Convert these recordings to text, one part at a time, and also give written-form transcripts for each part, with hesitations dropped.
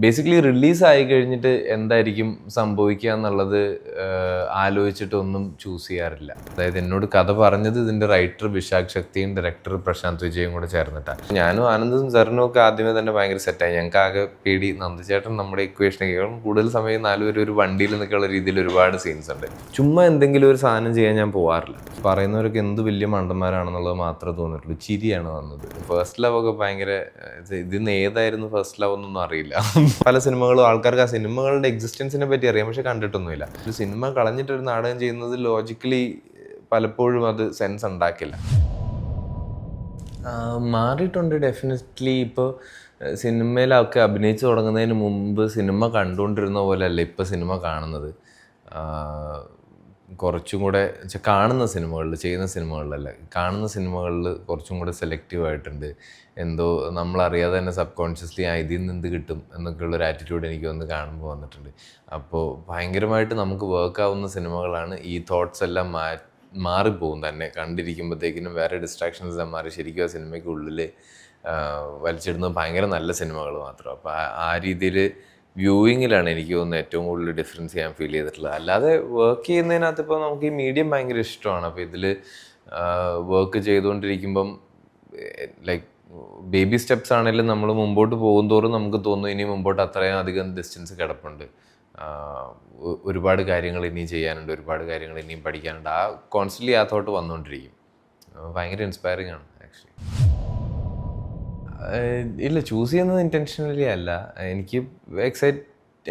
Basically റിലീസായി കഴിഞ്ഞിട്ട് എന്തായിരിക്കും സംഭവിക്കുക എന്നുള്ളത് ആലോചിച്ചിട്ടൊന്നും ചൂസ് ചെയ്യാറില്ല. അതായത് എന്നോട് കഥ പറഞ്ഞത് ഇതിൻ്റെ റൈറ്റർ വിശാഖ് ശക്തിയും ഡയറക്ടർ പ്രശാന്ത് വിജയും കൂടെ ചേർന്നിട്ടാണ്. ഞാനും ആനന്ദും സെറിനും ഒക്കെ ആദ്യമേ തന്നെ ഭയങ്കര സെറ്റായി. ഞങ്ങൾക്ക് ആകെ പേടി നന്ദിച്ചേട്ടൻ നമ്മുടെ ഇക്വേഷനൊക്കെ കൂടുതൽ സമയം 4 പേര് ഒരു വണ്ടിയിൽ നിൽക്കാനുള്ള രീതിയിൽ ഒരുപാട് സീൻസ് ഉണ്ട്. ചുമ്മാ എന്തെങ്കിലും ഒരു സാധനം ചെയ്യാൻ ഞാൻ പോകാറില്ല. പറയുന്നവരൊക്കെ എന്ത് വലിയ മണ്ടന്മാരാണെന്നുള്ളത് മാത്രമേ തോന്നിയിട്ടുള്ളൂ. ചിരിയാണ് വന്നത്. ഫസ്റ്റ് ലവ് ഒക്കെ ഭയങ്കര ഇതിന്ന് ഏതായിരുന്നു ഫസ്റ്റ് ലവ് എന്നൊന്നും അറിയില്ല. പല സിനിമകളും ആൾക്കാർക്ക് ആ സിനിമകളുടെ എക്സിസ്റ്റൻസിനെ പറ്റി അറിയാം, പക്ഷെ കണ്ടിട്ടൊന്നുമില്ല. ഒരു സിനിമ കളഞ്ഞിട്ടൊരു നാടകം ചെയ്യുന്നത് ലോജിക്കലി പലപ്പോഴും അത് സെൻസ് ഉണ്ടാക്കില്ല. മാറിയിട്ടുണ്ട് ഡെഫിനറ്റ്ലി. ഇപ്പോൾ സിനിമയിലൊക്കെ അഭിനയിച്ച് തുടങ്ങുന്നതിന് മുമ്പ് സിനിമ കണ്ടുകൊണ്ടിരുന്ന പോലെയല്ല ഇപ്പോൾ സിനിമ കാണുന്നത്. കുറച്ചും കൂടെ കാണുന്ന സിനിമകളിൽ, ചെയ്യുന്ന സിനിമകളിലല്ല, കാണുന്ന സിനിമകളിൽ കുറച്ചും കൂടെ സെലക്റ്റീവ് ആയിട്ടുണ്ട്. എന്തോ നമ്മളറിയാതെ തന്നെ സബ് കോൺഷ്യസ്ലി ഇതിൽ നിന്ന് എന്ത് കിട്ടും എന്നൊക്കെയുള്ളൊരു ആറ്റിറ്റ്യൂഡ് എനിക്ക് വന്ന് കാണുമ്പോൾ വന്നിട്ടുണ്ട്. അപ്പോൾ ഭയങ്കരമായിട്ട് നമുക്ക് വർക്കാവുന്ന സിനിമകളാണ്. ഈ തോട്ട്സ് എല്ലാം മാറിപ്പോകും തന്നെ കണ്ടിരിക്കുമ്പോഴത്തേക്കിനും. വേറെ ഡിസ്ട്രാക്ഷൻസ് എല്ലാം മാറി ശരിക്കും ആ സിനിമയ്ക്കുള്ളിൽ വലിച്ചിടുന്നത് ഭയങ്കര നല്ല സിനിമകൾ മാത്രം. അപ്പോൾ ആ രീതിയിൽ വ്യൂയിങ്ങിലാണ് എനിക്ക് തോന്നുന്നത് ഏറ്റവും കൂടുതൽ ഡിഫറൻസ് ഞാൻ ഫീൽ ചെയ്തിട്ടുള്ളത്. അല്ലാതെ വർക്ക് ചെയ്യുന്നതിനകത്ത് ഇപ്പോൾ നമുക്ക് ഈ മീഡിയം ഭയങ്കര ഇഷ്ടമാണ്. അപ്പോൾ ഇതിൽ വർക്ക് ചെയ്തുകൊണ്ടിരിക്കുമ്പം ലൈക്ക് ബേബി സ്റ്റെപ്സ് ആണെങ്കിലും നമ്മൾ മുമ്പോട്ട് പോകും തോറും നമുക്ക് തോന്നും ഇനി മുമ്പോട്ട് അത്രയും അധികം ഡിസ്റ്റൻസ് കിടപ്പുണ്ട്, ഒരുപാട് കാര്യങ്ങൾ ഇനിയും ചെയ്യാനുണ്ട്, ഒരുപാട് കാര്യങ്ങൾ ഇനിയും പഠിക്കാനുണ്ട്. ആ കോൺസ്റ്റൻ്റ്ലി ആ തോട്ട് വന്നുകൊണ്ടിരിക്കും. ഭയങ്കര ഇൻസ്പയറിംഗ് ആണ് ആക്ച്വലി. ഇല്ല, ചൂസ് ചെയ്യുന്നത് ഇൻറ്റൻഷനലി അല്ല. എനിക്ക്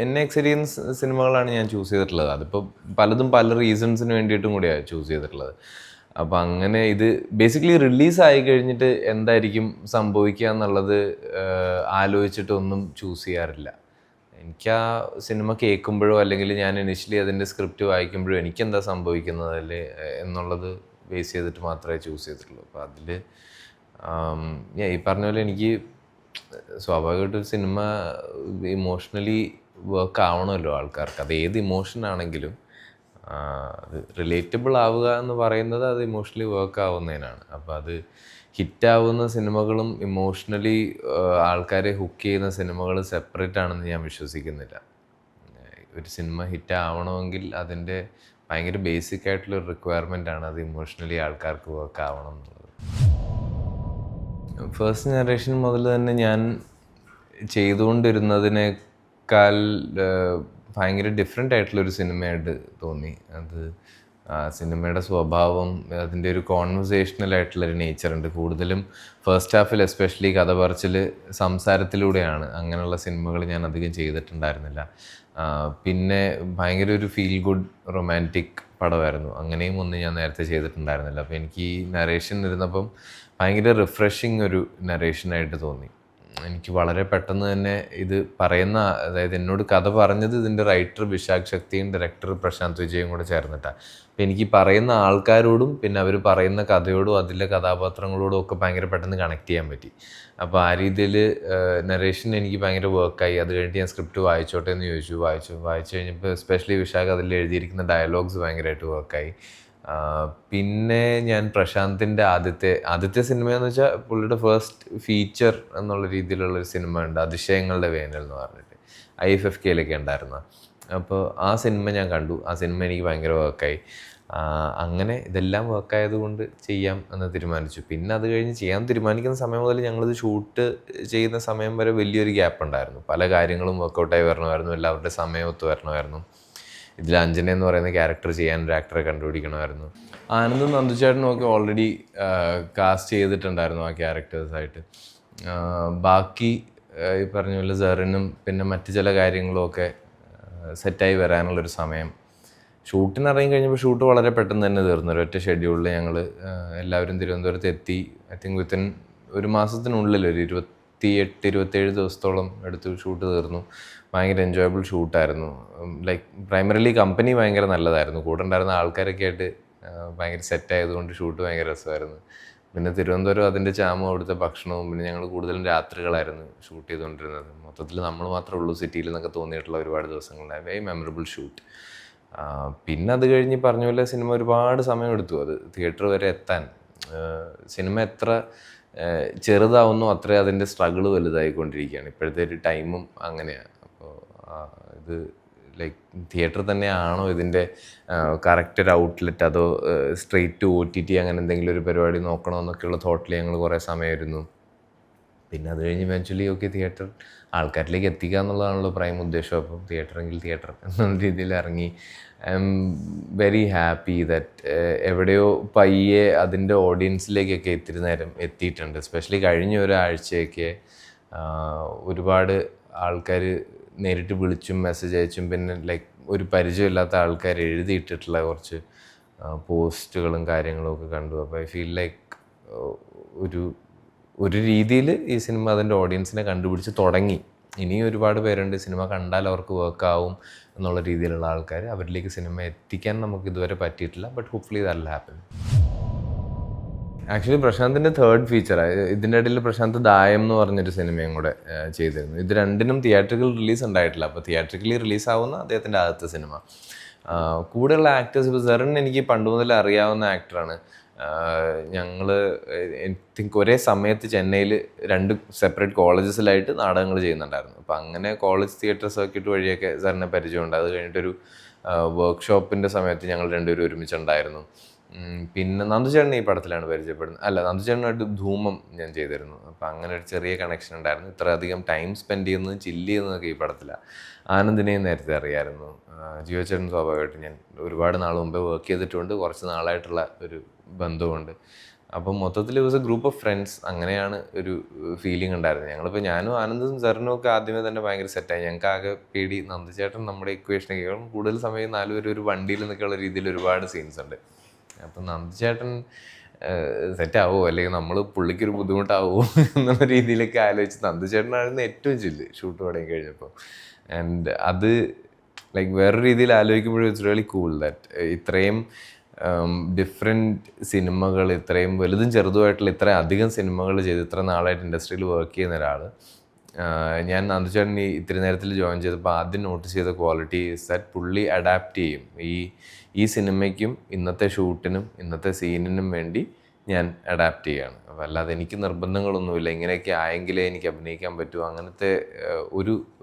എന്നെ എക്സൈറ്റ് ചെയ്യുന്ന സിനിമകളാണ് ഞാൻ ചൂസ് ചെയ്തിട്ടുള്ളത്. അതിപ്പോൾ പലതും പല റീസൺസിന് വേണ്ടിയിട്ടും കൂടിയാണ് ചൂസ് ചെയ്തിട്ടുള്ളത്. അപ്പോൾ അങ്ങനെ ഇത് ബേസിക്കലി റിലീസായി കഴിഞ്ഞിട്ട് എന്തായിരിക്കും സംഭവിക്കുക എന്നുള്ളത് ആലോചിച്ചിട്ടൊന്നും ചൂസ് ചെയ്യാറില്ല. എനിക്ക് ആ സിനിമ കേൾക്കുമ്പോഴോ അല്ലെങ്കിൽ ഞാൻ ഇനിഷ്യലി അതിൻ്റെ സ്ക്രിപ്റ്റ് വായിക്കുമ്പോഴോ എനിക്കെന്താ സംഭവിക്കുന്നത് അല്ലേ എന്നുള്ളത് ബേസ് ചെയ്തിട്ട് മാത്രമേ ചൂസ് ചെയ്തിട്ടുള്ളൂ. അപ്പോൾ അതിൽ ഈ പറഞ്ഞ പോലെ എനിക്ക് സ്വാഭാവികമായിട്ടൊരു സിനിമ ഇമോഷണലി വർക്ക് ആവണമല്ലോ ആൾക്കാർക്ക്. അത് ഏത് ഇമോഷൻ ആണെങ്കിലും അത് റിലേറ്റബിൾ ആവുക എന്ന് പറയുന്നത് അത് ഇമോഷണലി വർക്ക് ആവുന്നതിനാണ്. അപ്പോൾ അത് ഹിറ്റാവുന്ന സിനിമകളും ഇമോഷണലി ആൾക്കാരെ ഹുക്ക് ചെയ്യുന്ന സിനിമകൾ സെപ്പറേറ്റ് ആണെന്ന് ഞാൻ വിശ്വസിക്കുന്നില്ല. ഒരു സിനിമ ഹിറ്റ് ആവണമെങ്കിൽ അതിൻ്റെ ഭയങ്കര ബേസിക് ആയിട്ടുള്ളൊരു റിക്വയർമെൻ്റ് ആണ് അത് ഇമോഷണലി ആൾക്കാർക്ക് വർക്ക് ആവണം എന്നുള്ളത്. ഫസ്റ്റ് ജനറേഷൻ മുതൽ തന്നെ ഞാൻ ചെയ്തുകൊണ്ടിരുന്നതിനേക്കാൾ ഭയങ്കര ഡിഫറെൻ്റ് ആയിട്ടുള്ളൊരു സിനിമയായിട്ട് തോന്നി. അത് സിനിമയുടെ സ്വഭാവം, അതിൻ്റെ ഒരു കോൺവെർസേഷണൽ ആയിട്ടുള്ളൊരു നേച്ചറുണ്ട്. കൂടുതലും ഫസ്റ്റ് ഹാഫിൽ എസ്പെഷ്യലി കഥ പറച്ചിൽ സംസാരത്തിലൂടെയാണ്. അങ്ങനെയുള്ള സിനിമകൾ ഞാൻ അധികം ചെയ്തിട്ടുണ്ടായിരുന്നില്ല. പിന്നെ ഭയങ്കര ഒരു ഫീൽ ഗുഡ് റൊമാൻറ്റിക് പടമായിരുന്നു. അങ്ങനെയും ഒന്നും ഞാൻ നേരത്തെ ചെയ്തിട്ടുണ്ടായിരുന്നില്ല. അപ്പോൾ എനിക്ക് ഈ നരേഷൻ ഇരുന്നപ്പം ഭയങ്കര റിഫ്രഷിങ് ഒരു നരേഷനായിട്ട് തോന്നി. എനിക്ക് വളരെ പെട്ടെന്ന് തന്നെ ഇത് പറയുന്ന, അതായത് എന്നോട് കഥ പറഞ്ഞത് ഇതിൻ്റെ റൈറ്റർ വിശാഖ് ശക്തിയും ഡയറക്ടർ പ്രശാന്ത് വിജയും കൂടെ ചേർന്നിട്ടാണ്. അപ്പോൾ എനിക്ക് പറയുന്ന ആൾക്കാരോടും പിന്നെ അവർ പറയുന്ന കഥയോടും അതിലെ കഥാപാത്രങ്ങളോടും ഒക്കെ ഭയങ്കര പെട്ടെന്ന് കണക്ട് ചെയ്യാൻ പറ്റി. അപ്പോൾ ആ രീതിയിൽ നരേഷൻ എനിക്ക് ഭയങ്കര വർക്കായി. അത് കഴിഞ്ഞിട്ട് ഞാൻ സ്ക്രിപ്റ്റ് വായിച്ചോട്ടെ എന്ന് വായിച്ചു കഴിഞ്ഞപ്പോൾ എസ്പെഷ്യലി വിശാഖ് അതിൽ എഴുതിയിരിക്കുന്ന ഡയലോഗ്സ് ഭയങ്കരമായിട്ട് വർക്കായി. പിന്നെ ഞാൻ പ്രശാന്തിൻ്റെ ആദ്യത്തെ സിനിമയെന്ന് വെച്ചാൽ പുള്ളിയുടെ ഫസ്റ്റ് ഫീച്ചർ എന്നുള്ള രീതിയിലുള്ളൊരു സിനിമ ഉണ്ട്, അതിശയങ്ങളുടെ വേനൽ എന്ന് പറഞ്ഞിട്ട്, IFFKയിലൊക്കെ ഉണ്ടായിരുന്ന. അപ്പോൾ ആ സിനിമ ഞാൻ കണ്ടു. ആ സിനിമ എനിക്ക് ഭയങ്കര വർക്കായി. അങ്ങനെ ഇതെല്ലാം വർക്കായത് കൊണ്ട് ചെയ്യാം എന്ന് തീരുമാനിച്ചു. പിന്നെ അത് കഴിഞ്ഞ് ചെയ്യാൻ തീരുമാനിക്കുന്ന സമയം മുതൽ ഞങ്ങളിത് ഷൂട്ട് ചെയ്യുന്ന സമയം വരെ വലിയൊരു ഗ്യാപ്പ് ഉണ്ടായിരുന്നു. പല കാര്യങ്ങളും വർക്കൗട്ടായി വരണമായിരുന്നു, എല്ലാവരുടെ സമയം ഒത്തു വരണമായിരുന്നു. ഇതിൽ അഞ്ജന എന്ന് പറയുന്ന ക്യാരക്ടർ ചെയ്യാൻ ഒരു ആക്ടറെ കണ്ടുപിടിക്കണമായിരുന്നു. ആനന്ദും നന്ദുചേട്ടനും ഒക്കെ ഓൾറെഡി കാസ്റ്റ് ചെയ്തിട്ടുണ്ടായിരുന്നു ആ ക്യാരക്ടേഴ്സായിട്ട്. ബാക്കി ഈ പറഞ്ഞ പോലെ സെറിനും പിന്നെ മറ്റു ചില കാര്യങ്ങളും ഒക്കെ സെറ്റായി വരാനുള്ളൊരു സമയം. ഷൂട്ടിന് ഇറങ്ങി കഴിഞ്ഞപ്പോൾ ഷൂട്ട് വളരെ പെട്ടെന്ന് തന്നെ തീർന്നു. ഒരൊറ്റ ഷെഡ്യൂളിൽ ഞങ്ങൾ എല്ലാവരും തിരുവനന്തപുരത്ത് എത്തി. ഐ തിങ്ക് വിത്തിൻ ഒരു മാസത്തിനുള്ളിൽ ഒരു 28-27 ദിവസത്തോളം എടുത്ത് ഷൂട്ട് തീർന്നു. ഭയങ്കര എൻജോയബിൾ ഷൂട്ടായിരുന്നു. ലൈക്ക് പ്രൈമറിലി കമ്പനി ഭയങ്കര നല്ലതായിരുന്നു. കൂടെ ഉണ്ടായിരുന്ന ആൾക്കാരൊക്കെ ആയിട്ട് ഭയങ്കര സെറ്റായതുകൊണ്ട് ഷൂട്ട് ഭയങ്കര രസമായിരുന്നു. പിന്നെ തിരുവനന്തപുരം അതിൻ്റെ ചാമും അവിടുത്തെ ഭക്ഷണവും, പിന്നെ ഞങ്ങൾ കൂടുതലും രാത്രികളായിരുന്നു ഷൂട്ട് ചെയ്തുകൊണ്ടിരുന്നത്. മൊത്തത്തിൽ നമ്മൾ മാത്രമേ ഉള്ളൂ സിറ്റിയിൽ നിന്നൊക്കെ തോന്നിയിട്ടുള്ള ഒരുപാട് ദിവസങ്ങളുണ്ടായി. Very memorable shoot. പിന്നെ അത് കഴിഞ്ഞ് പറഞ്ഞ പോലെ സിനിമ ഒരുപാട് സമയമെടുത്തു അത് തിയേറ്റർ വരെ എത്താൻ. സിനിമ എത്ര ചെറുതാവുന്നു അത്രയും അതിൻ്റെ സ്ട്രഗിൾ വലുതായിക്കൊണ്ടിരിക്കുകയാണ്. ഇപ്പോഴത്തെ ഒരു ടൈമും അങ്ങനെയാണ്. അപ്പോൾ ഇത് ലൈക്ക് തിയേറ്റർ തന്നെയാണോ ഇതിൻ്റെ കറക്റ്റ് ഒരു ഔട്ട്ലെറ്റ്, അതോ സ്ട്രെയിറ്റ് ടു OTT അങ്ങനെ എന്തെങ്കിലും ഒരു പരിപാടി നോക്കണമെന്നൊക്കെയുള്ള തോട്ടിൽ ഞങ്ങൾ കുറേ സമയമായിരുന്നു. പിന്നെ അത് കഴിഞ്ഞ് ഇവൻച്വലി ഓക്കെ തിയേറ്റർ ആൾക്കാരിലേക്ക് എത്തിക്കുക എന്നുള്ളതാണല്ലോ പ്രൈം ഉദ്ദേശം. അപ്പം തിയേറ്ററെങ്കിൽ തിയേറ്റർ എന്നുള്ള രീതിയിൽ ഇറങ്ങി. I am very happy that എവിടെയോ പയ്യെ അതിൻ്റെ ഓഡിയൻസിലേക്കൊക്കെ ഇത്തിരി നേരം എത്തിയിട്ടുണ്ട്. എസ്പെഷ്യലി കഴിഞ്ഞ ഒരാഴ്ചയൊക്കെ ഒരുപാട് ആൾക്കാർ നേരിട്ട് വിളിച്ചും മെസ്സേജ് അയച്ചും പിന്നെ ലൈക്ക് ഒരു പരിചയമില്ലാത്ത ആൾക്കാർ എഴുതിയിട്ടിട്ടുള്ള കുറച്ച് പോസ്റ്റുകളും കാര്യങ്ങളും ഒക്കെ കണ്ടു. അപ്പോൾ ഐ ഫീൽ ലൈക്ക് ഒരു രീതിയിൽ ഈ സിനിമ അതിൻ്റെ ഓഡിയൻസിനെ കണ്ടുപിടിച്ച് തുടങ്ങി. ഇനിയും ഒരുപാട് പേരുണ്ട് സിനിമ കണ്ടാൽ അവർക്ക് വർക്കാവും എന്നുള്ള രീതിയിലുള്ള ആൾക്കാർ. അവരിലേക്ക് സിനിമ എത്തിക്കാൻ നമുക്ക് ഇതുവരെ പറ്റിയിട്ടില്ല. But hopefully that will happen. Actually പ്രശാന്തിൻ്റെ തേർഡ് ഫീച്ചറാണ്. ഇതിൻ്റെ ഇടയിൽ പ്രശാന്ത് ദായം എന്ന് പറഞ്ഞൊരു സിനിമയും കൂടെ ചെയ്തിരുന്നു. ഇത് രണ്ടിനും തിയേറ്ററിക്കൽ റിലീസ് ഉണ്ടായിട്ടില്ല. അപ്പോൾ തിയേറ്ററിക്കലി റിലീസാവുന്ന അദ്ദേഹത്തിൻ്റെ ആദ്യത്തെ സിനിമ. കൂടെയുള്ള ആക്ടേഴ്സ്, ഇപ്പോൾ സെറിൻ എനിക്ക് പണ്ട് മുതൽ അറിയാവുന്ന ആക്ടറാണ്. ഞങ്ങൾ ഐ തിങ്ക് ഒരേ സമയത്ത് ചെന്നൈയിൽ 2 സെപ്പറേറ്റ് കോളേജസിലായിട്ട് നാടകങ്ങൾ ചെയ്യുന്നുണ്ടായിരുന്നു. അപ്പോൾ അങ്ങനെ കോളേജ് തിയേറ്റർ സർക്യൂട്ട് വഴിയൊക്കെ സാറിനെ പരിചയമുണ്ട്. അത് കഴിഞ്ഞിട്ടൊരു വർക്ക്ഷോപ്പിൻ്റെ സമയത്ത് ഞങ്ങൾ രണ്ടുപേരും ഒരുമിച്ചുണ്ടായിരുന്നു. പിന്നെ നന്ദുചേട്ടൻ ഈ പടത്തിലാണ് പരിചയപ്പെടുന്നത്. അല്ല, നന്ദുചേട്ടനായിട്ട് ധൂമം ഞാൻ ചെയ്തിരുന്നു. അപ്പോൾ അങ്ങനെ ഒരു ചെറിയ കണക്ഷൻ ഉണ്ടായിരുന്നു. ഇത്ര അധികം ടൈം സ്പെൻഡ് ചെയ്യുന്നതും ചില്ല് ചെയ്യുന്നതൊക്കെ ഈ പടത്തിലാണ്. ആനന്ദിനെയും നേരത്തെ അറിയാമായിരുന്നു. ജിയോ ചേട്ടൻ സ്വാഭാവികമായിട്ട് ഞാൻ ഒരുപാട് നാൾ മുമ്പേ വർക്ക് ചെയ്തിട്ടുണ്ട്. കുറച്ച് നാളായിട്ടുള്ള ഒരു ബന്ധമുണ്ട്. അപ്പം മൊത്തത്തിൽ was A group of friends. അങ്ങനെയാണ് ഒരു ഫീലിംഗ് ഉണ്ടായിരുന്നത്. ഞങ്ങളിപ്പോൾ ഞാനും ആനന്ദും സെറിനും ഒക്കെ ആദ്യമേ തന്നെ ഭയങ്കര സെറ്റായി. ഞങ്ങൾക്ക് ആകെ പേടി നന്ദുചേട്ടൻ നമ്മുടെ ഇക്വേഷനൊക്കെ കൂടുതൽ സമയം 4 പേര് ഒരു വണ്ടിയിൽ നിന്നൊക്കെയുള്ള രീതിയിൽ ഒരുപാട് സീൻസ് ഉണ്ട്. അപ്പം നന്ദുചേട്ടൻ സെറ്റാവുമോ അല്ലെങ്കിൽ നമ്മൾ പുള്ളിക്കൊരു ബുദ്ധിമുട്ടാവുമോ എന്നുള്ള രീതിയിലൊക്കെ ആലോചിച്ച് നന്ദുചേട്ടനായിരുന്നു ഏറ്റവും ചില്ല് ഷൂട്ട് തുടങ്ങി കഴിഞ്ഞപ്പോൾ. ആൻഡ് അത് ലൈക്ക് വേറൊരു രീതിയിൽ ആലോചിക്കുമ്പോഴും ഇറ്റ്സ് റിയലി കൂൾ ദാറ്റ് ഇത്രയും ഡിഫറെൻറ്റ് സിനിമകൾ, ഇത്രയും വലുതും ചെറുതുമായിട്ടുള്ള ഇത്രയും അധികം സിനിമകൾ ചെയ്ത് ഇത്ര നാളായിട്ട് ഇൻഡസ്ട്രിയിൽ വർക്ക് ചെയ്യുന്ന ഒരാൾ. ഞാൻ നന്ദുചേട്ടൻ ഇത്തിരി നേരത്തിൽ ജോയിൻ ചെയ്തപ്പോൾ ആദ്യം നോട്ടീസ് ചെയ്ത ക്വാളിറ്റി ഈസ് ദാറ്റ് പുള്ളി അഡാപ്റ്റ് ചെയ്യും. ഈ സിനിമയ്ക്കും ഇന്നത്തെ ഷൂട്ടിനും ഇന്നത്തെ സീനിനും വേണ്ടി ഞാൻ അഡാപ്റ്റ് ചെയ്യുകയാണ്. അപ്പോൾ അല്ലാതെ എനിക്ക് നിർബന്ധങ്ങളൊന്നുമില്ല, ഇങ്ങനെയൊക്കെ ആയെങ്കിലേ എനിക്ക് അഭിനയിക്കാൻ പറ്റൂ, അങ്ങനത്തെ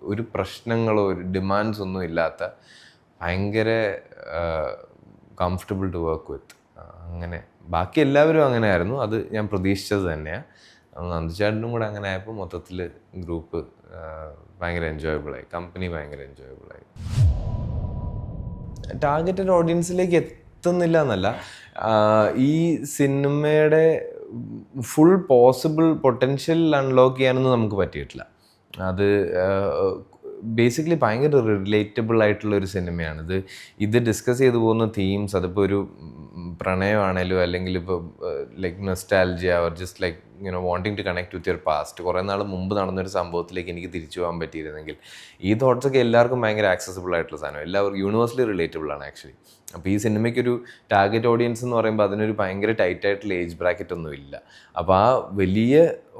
ഒരു പ്രശ്നങ്ങളോ ഒരു ഡിമാൻഡ്സ് ഒന്നും ഇല്ലാത്ത ഭയങ്കര കംഫർട്ടബിൾ ടു വർക്ക് വിത്ത്. അങ്ങനെ ബാക്കി എല്ലാവരും അങ്ങനെ ആയിരുന്നു. അത് ഞാൻ പ്രതീക്ഷിച്ചത് തന്നെയാണ്. നന്ദുചേട്ടനും കൂടെ അങ്ങനെ ആയപ്പോൾ മൊത്തത്തിൽ ഗ്രൂപ്പ് ഭയങ്കര എൻജോയബിളായി, കമ്പനി ഭയങ്കര എൻജോയബിളായി. ടാർഗറ്റഡ് ഓഡിയൻസിലേക്ക് എത്തുന്നില്ല എന്നല്ല, ഈ സിനിമയുടെ ഫുൾ പോസിബിൾ പൊട്ടൻഷ്യൽ അൺലോക്ക് ചെയ്യാനൊന്നും നമുക്ക് പറ്റിയിട്ടില്ല. അത് ബേസിക്കലി ഭയങ്കര റിലേറ്റബിൾ ആയിട്ടുള്ളൊരു സിനിമയാണ്. ഇത് ഡിസ്കസ് ചെയ്തു പോകുന്ന തീംസ്, അതിപ്പോൾ ഒരു പ്രണയമാണേലും അല്ലെങ്കിൽ ഇപ്പോൾ like nostalgia or just like wanting to connect with your past, കുറേ നാൾ മുമ്പ് നടന്നൊരു സംഭവത്തിലേക്ക് എനിക്ക് തിരിച്ചു പോകാൻ പറ്റിയിരുന്നെങ്കിൽ, ഈ തോട്ട്സൊക്കെ എല്ലാവർക്കും ഭയങ്കര ആക്സസിബിൾ ആയിട്ടുള്ള സാധനം, എല്ലാവർക്കും യൂണിവേഴ്സലി റിലേറ്റബിൾ ആണ് ആക്ച്വലി. അപ്പോൾ ഈ സിനിമയ്ക്കൊരു ടാർഗറ്റ് ഓഡിയൻസ് എന്ന് പറയുമ്പോൾ അതിനൊരു ഭയങ്കര ടൈറ്റ് ആയിട്ടുള്ള ഏജ് ബ്രാക്കറ്റ് ഒന്നും ഇല്ല. അപ്പോൾ ആ വലിയ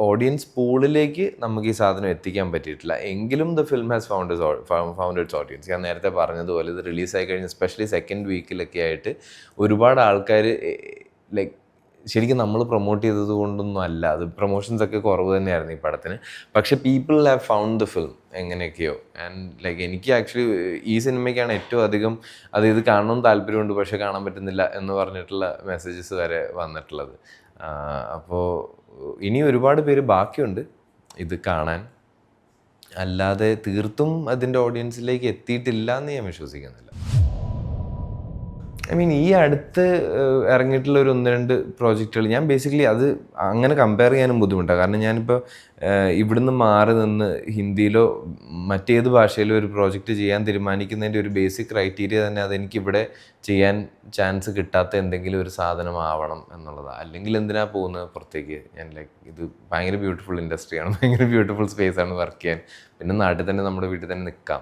ഓഡിയൻസ് പൂളിലേക്ക് നമുക്ക് ഈ സാധനം എത്തിക്കാൻ പറ്റിയിട്ടില്ല. എങ്കിലും the film has found it's audience. ഞാൻ നേരത്തെ പറഞ്ഞതുപോലെ ഇത് റിലീസായി കഴിഞ്ഞ് എസ്പെഷ്യലി സെക്കൻഡ് വീക്കിലൊക്കെ ആയിട്ട് ഒരുപാട് ആൾക്കാർ ലൈക്ക് ശരിക്കും നമ്മൾ പ്രൊമോട്ട് ചെയ്തത് കൊണ്ടൊന്നും അല്ല, അത് പ്രൊമോഷൻസൊക്കെ കുറവ് തന്നെയായിരുന്നു ഈ പടത്തിന്. പക്ഷേ people have found the film എങ്ങനെയൊക്കെയോ. ആൻഡ് ലൈക്ക് എനിക്ക് ആക്ച്വലി ഈ സിനിമയ്ക്കാണ് ഏറ്റവും അധികം ഇത് കാണണമെന്ന് താല്പര്യമുണ്ട് പക്ഷേ കാണാൻ പറ്റുന്നില്ല എന്ന് പറഞ്ഞിട്ടുള്ള മെസ്സേജസ് വരെ വന്നിട്ടുള്ളത്. അപ്പോൾ ഇനി ഒരുപാട് പേര് ബാക്കിയുണ്ട് ഇത് കാണാൻ. അല്ലാതെ തീർത്തും അതിൻ്റെ ഓഡിയൻസിലേക്ക് എത്തിയിട്ടില്ല എന്ന് ഞാൻ വിശ്വസിക്കുന്നില്ല. ഐ മീൻ ഈ അടുത്ത് ഇറങ്ങിയിട്ടുള്ള ഒരു 1-2 പ്രോജക്റ്റുകൾ ഞാൻ ബേസിക്കലി അത് അങ്ങനെ കമ്പയർ ചെയ്യാനും ബുദ്ധിമുട്ടാണ്. കാരണം ഞാനിപ്പോൾ ഇവിടുന്ന് മാറി നിന്ന് ഹിന്ദിയിലോ മറ്റേത് ഭാഷയിലോ ഒരു പ്രോജക്റ്റ് ചെയ്യാൻ തീരുമാനിക്കുന്നതിൻ്റെ ഒരു ബേസിക് ക്രൈറ്റീരിയ തന്നെ അതെനിക്കിവിടെ ചെയ്യാൻ ചാൻസ് കിട്ടാത്ത എന്തെങ്കിലും ഒരു സാധനമാവണം എന്നുള്ളതാണ്. അല്ലെങ്കിൽ എന്തിനാണ് പോകുന്നത് പുറത്തേക്ക്? ഞാൻ ലൈക്ക് ഇത് ഭയങ്കര ബ്യൂട്ടിഫുൾ ഇൻഡസ്ട്രിയാണ്, ഭയങ്കര ബ്യൂട്ടിഫുൾ സ്പേസാണ് വർക്ക് ചെയ്യാൻ. പിന്നെ നാട്ടിൽ തന്നെ നമ്മുടെ വീട്ടിൽ തന്നെ നിൽക്കാം.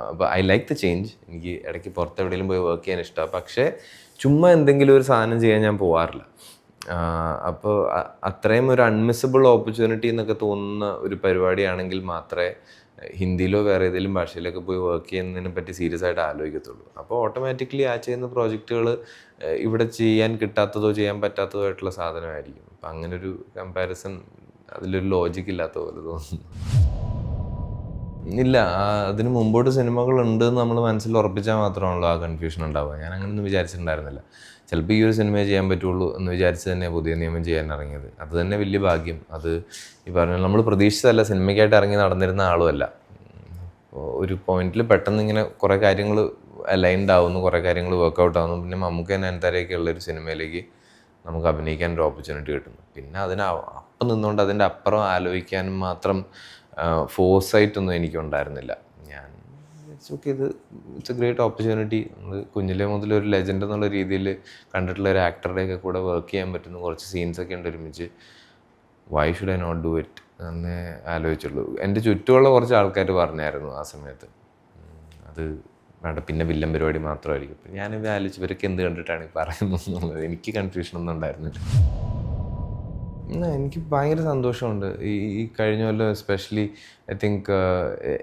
അപ്പോൾ ഐ ലൈക്ക് ദ ചേഞ്ച്. എനിക്ക് ഇടയ്ക്ക് പുറത്ത് എവിടെയെങ്കിലും പോയി വർക്ക് ചെയ്യാൻ ഇഷ്ടമാണ്. പക്ഷേ ചുമ്മാ എന്തെങ്കിലും ഒരു സാധനം ചെയ്യാൻ ഞാൻ പോകാറില്ല. അപ്പോൾ അത്രയും ഒരു അൺമിസ്സബിൾ ഓപ്പർച്യൂണിറ്റി എന്നൊക്കെ തോന്നുന്ന ഒരു പരിപാടിയാണെങ്കിൽ മാത്രമേ ഹിന്ദിയിലോ വേറെ ഏതെങ്കിലും ഭാഷയിലൊക്കെ പോയി വർക്ക് ചെയ്യുന്നതിനെ പറ്റി സീരിയസ് ആയിട്ട് ആലോചിക്കത്തുള്ളൂ. അപ്പോൾ ഓട്ടോമാറ്റിക്കലി ആ ചെയ്യുന്ന പ്രോജക്റ്റുകൾ ഇവിടെ ചെയ്യാൻ കിട്ടാത്തതോ ചെയ്യാൻ പറ്റാത്തതോ ആയിട്ടുള്ള സാധനമായിരിക്കും. അപ്പം അങ്ങനൊരു കമ്പാരിസൺ അതിലൊരു ലോജിക്ക് ഇല്ലാത്ത പോലെ തോന്നുന്നു. ഇല്ല, അതിന് മുമ്പോട്ട് സിനിമകളുണ്ട് എന്ന് നമ്മൾ മനസ്സിൽ ഉറപ്പിച്ചാൽ മാത്രമാണല്ലോ ആ കൺഫ്യൂഷൻ ഉണ്ടാവുക. ഞാൻ അങ്ങനെയൊന്നും വിചാരിച്ചിട്ടുണ്ടായിരുന്നില്ല. ചിലപ്പോൾ ഈ ഒരു സിനിമയെ ചെയ്യാൻ പറ്റുള്ളൂ എന്ന് വിചാരിച്ച് തന്നെ പുതിയ നിയമം ചെയ്യാൻ ഇറങ്ങിയത്. അത് തന്നെ വലിയ ഭാഗ്യം. അത് ഈ പറഞ്ഞ നമ്മൾ പ്രതീക്ഷിച്ചതല്ല, സിനിമയ്ക്കായിട്ട് ഇറങ്ങി നടന്നിരുന്ന ആളുമല്ല. ഒരു പോയിന്റിൽ പെട്ടെന്ന് ഇങ്ങനെ കുറേ കാര്യങ്ങൾ അലൈൻഡ് ആവുന്നു, കുറേ കാര്യങ്ങൾ വർക്കൗട്ട് ആവുന്നു. പിന്നെ മമ്മൂക്ക നയൻതാരയൊക്കെ ഉള്ളൊരു സിനിമയിലേക്ക് നമുക്ക് അഭിനയിക്കാൻ ഒരു ഓപ്പർച്യൂണിറ്റി കിട്ടുന്നു. പിന്നെ അപ്പം നിന്നുകൊണ്ട് അതിൻ്റെ അപ്പുറം ആലോചിക്കാനും മാത്രം ഫോഴ്സായിട്ടൊന്നും എനിക്കുണ്ടായിരുന്നില്ല. ഞാൻ okay, it's A great opportunity. നമ്മൾ കുഞ്ഞിലെ മുതൽ ഒരു ലെജൻഡ് എന്നുള്ള രീതിയിൽ കണ്ടിട്ടുള്ള ഒരു ആക്ടറുടെയൊക്കെ കൂടെ വർക്ക് ചെയ്യാൻ പറ്റുന്ന കുറച്ച് സീൻസൊക്കെ ഉണ്ട് ഒരുമിച്ച്. Why should I not do it എന്നേ ആലോചിച്ചുള്ളൂ. എൻ്റെ ചുറ്റുമുള്ള കുറച്ച് ആൾക്കാർ പറഞ്ഞായിരുന്നു ആ സമയത്ത് അത് വേണ്ട, പിന്നെ വില്ലൻ പരിപാടി മാത്രമായിരിക്കും. അപ്പം ഞാനിത് ആലോചിച്ച് ഇവരൊക്കെ എന്ത് കണ്ടിട്ടാണ് ഈ പറയുന്നത് എന്നുള്ളത്. എനിക്ക് കൺഫ്യൂഷനൊന്നും ഉണ്ടായിരുന്നില്ല. എനിക്ക് ഭയങ്കര സന്തോഷമുണ്ട്. ഈ കഴിഞ്ഞ കൊല്ലം എസ്പെഷ്യലി ഐ തിങ്ക്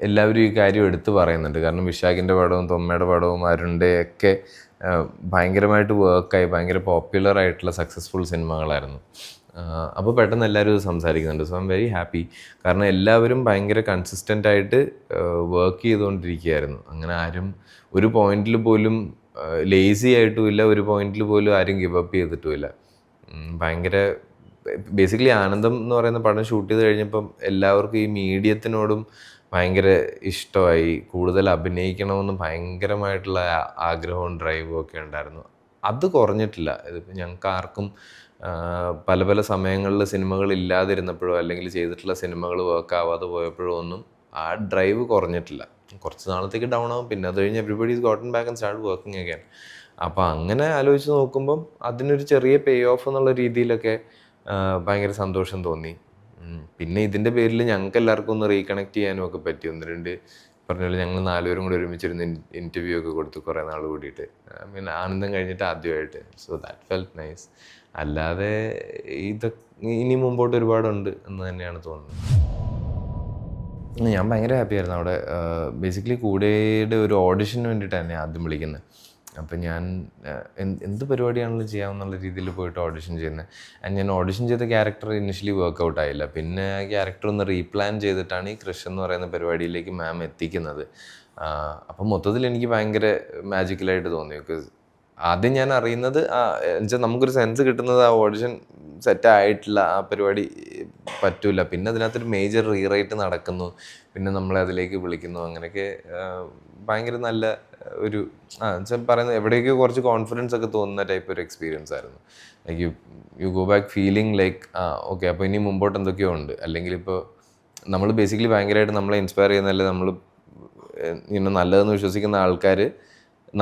എല്ലാവരും ഈ കാര്യം എടുത്തു പറയുന്നുണ്ട്. കാരണം വിശാഖിൻ്റെ പടവും തൊമ്മയുടെ പടവും അരുണിൻ്റെ ഒക്കെ ഭയങ്കരമായിട്ട് വർക്കായി ഭയങ്കര പോപ്പുലർ ആയിട്ടുള്ള സക്സസ്ഫുൾ സിനിമകളായിരുന്നു. അപ്പോൾ പെട്ടെന്ന് എല്ലാവരും ഇത് സംസാരിക്കുന്നുണ്ട്. So I am very happy. കാരണം എല്ലാവരും ഭയങ്കര കൺസിസ്റ്റൻ്റ് ആയിട്ട് വർക്ക് ചെയ്തുകൊണ്ടിരിക്കുകയായിരുന്നു. അങ്ങനെ ആരും ഒരു പോയിന്റിൽ പോലും ലേസി ആയിട്ടുമില്ല, ഒരു പോയിന്റിൽ പോലും ആരും ഗിവ് അപ്പ് ചെയ്തിട്ടുമില്ല. ഭയങ്കര ബേസിക്കലി ആനന്ദം എന്ന് പറയുന്ന പടം ഷൂട്ട് ചെയ്ത് കഴിഞ്ഞപ്പം എല്ലാവർക്കും ഈ മീഡിയത്തിനോടും ഭയങ്കര ഇഷ്ടമായി. കൂടുതൽ അഭിനയിക്കണമെന്ന് ഭയങ്കരമായിട്ടുള്ള ആഗ്രഹവും ഡ്രൈവും ഒക്കെ ഉണ്ടായിരുന്നു. അത് കുറഞ്ഞിട്ടില്ല. ഇതിപ്പോൾ ഞങ്ങൾക്ക് ആർക്കും പല പല സമയങ്ങളിൽ സിനിമകൾ ഇല്ലാതിരുന്നപ്പോഴോ അല്ലെങ്കിൽ ചെയ്തിട്ടുള്ള സിനിമകൾ വർക്ക് ആവാതെ പോയപ്പോഴോ ഒന്നും ആ ഡ്രൈവ് കുറഞ്ഞിട്ടില്ല. കുറച്ച് നാളത്തേക്ക് ഡൗൺ ആവും, പിന്നെ അത് കഴിഞ്ഞ് everybody is gotten back and start working again. അപ്പോൾ അങ്ങനെ ആലോചിച്ച് നോക്കുമ്പം അതിനൊരു ചെറിയ പേ ഓഫ് എന്നുള്ള രീതിയിലൊക്കെ ഭയങ്കര സന്തോഷം തോന്നി. പിന്നെ ഇതിൻ്റെ പേരിൽ ഞങ്ങൾക്ക് എല്ലാവർക്കും ഒന്ന് റീകണക്ട് ചെയ്യാനും ഒക്കെ പറ്റി. ഒന്ന് രണ്ട് പറഞ്ഞാൽ ഞങ്ങൾ 4 പേരും കൂടി ഒരുമിച്ചിരുന്ന് ഇൻ്റർവ്യൂ ഒക്കെ കൊടുത്തു കുറേ നാൾ കൂടിയിട്ട്. പിന്നെ ആനന്ദം കഴിഞ്ഞിട്ട് ആദ്യമായിട്ട്. So that felt nice. അല്ലാതെ ഇനി മുമ്പോട്ട് ഒരുപാടുണ്ട് എന്ന് തന്നെയാണ് തോന്നുന്നത്. ഞാൻ ഭയങ്കര ഹാപ്പി ആയിരുന്നു അവിടെ. ബേസിക്കലി കൂടെയുടെ ഒരു ഓഡിഷന് വേണ്ടിയിട്ടാണ് എന്നെ ആദ്യം വിളിക്കുന്നത്. അപ്പം ഞാൻ എന്ത് പരിപാടിയാണെങ്കിലും ചെയ്യാമെന്നുള്ള രീതിയിൽ പോയിട്ട് ഓഡിഷൻ ചെയ്യുന്നത്. ഞാൻ ഓഡിഷൻ ചെയ്ത ക്യാരക്ടർ ഇനിഷ്യലി വർക്കൗട്ട് ആയില്ല. പിന്നെ ആ ക്യാരക്ടർ ഒന്ന് റീപ്ലാൻ ചെയ്തിട്ടാണ് ഈ കൃഷ് എന്ന് പറയുന്ന പരിപാടിയിലേക്ക് മാം എത്തിക്കുന്നത്. അപ്പം മൊത്തത്തിൽ എനിക്ക് ഭയങ്കര മാജിക്കലായിട്ട് തോന്നി. ബിക്കോസ് ആദ്യം ഞാൻ അറിയുന്നത് എന്നുവെച്ചാൽ നമുക്കൊരു സെൻസ് കിട്ടുന്നത് ആ ഓഡിഷൻ സെറ്റായിട്ടില്ല, ആ പരിപാടി പറ്റൂല. പിന്നെ അതിനകത്തൊരു മേജർ റീറൈറ്റ് നടക്കുന്നു, പിന്നെ നമ്മളെ അതിലേക്ക് വിളിക്കുന്നു. അങ്ങനെയൊക്കെ ഭയങ്കര നല്ല ഒരു പറയുന്നത് എവിടെയൊക്കെ കുറച്ച് കോൺഫിഡൻസ് ഒക്കെ തോന്നുന്ന ടൈപ്പ് ഒരു എക്സ്പീരിയൻസ് ആയിരുന്നു. Like you go back feeling like okay, അപ്പോൾ ഇനി മുമ്പോട്ട് എന്തൊക്കെയോ ഉണ്ട്. അല്ലെങ്കിൽ ഇപ്പോൾ നമ്മൾ ബേസിക്കലി ഭയങ്കരമായിട്ട് നമ്മളെ ഇൻസ്പയർ ചെയ്യുന്നതല്ലേ, നമ്മൾ ഇങ്ങനെ നല്ലതെന്ന് വിശ്വസിക്കുന്ന ആൾക്കാർ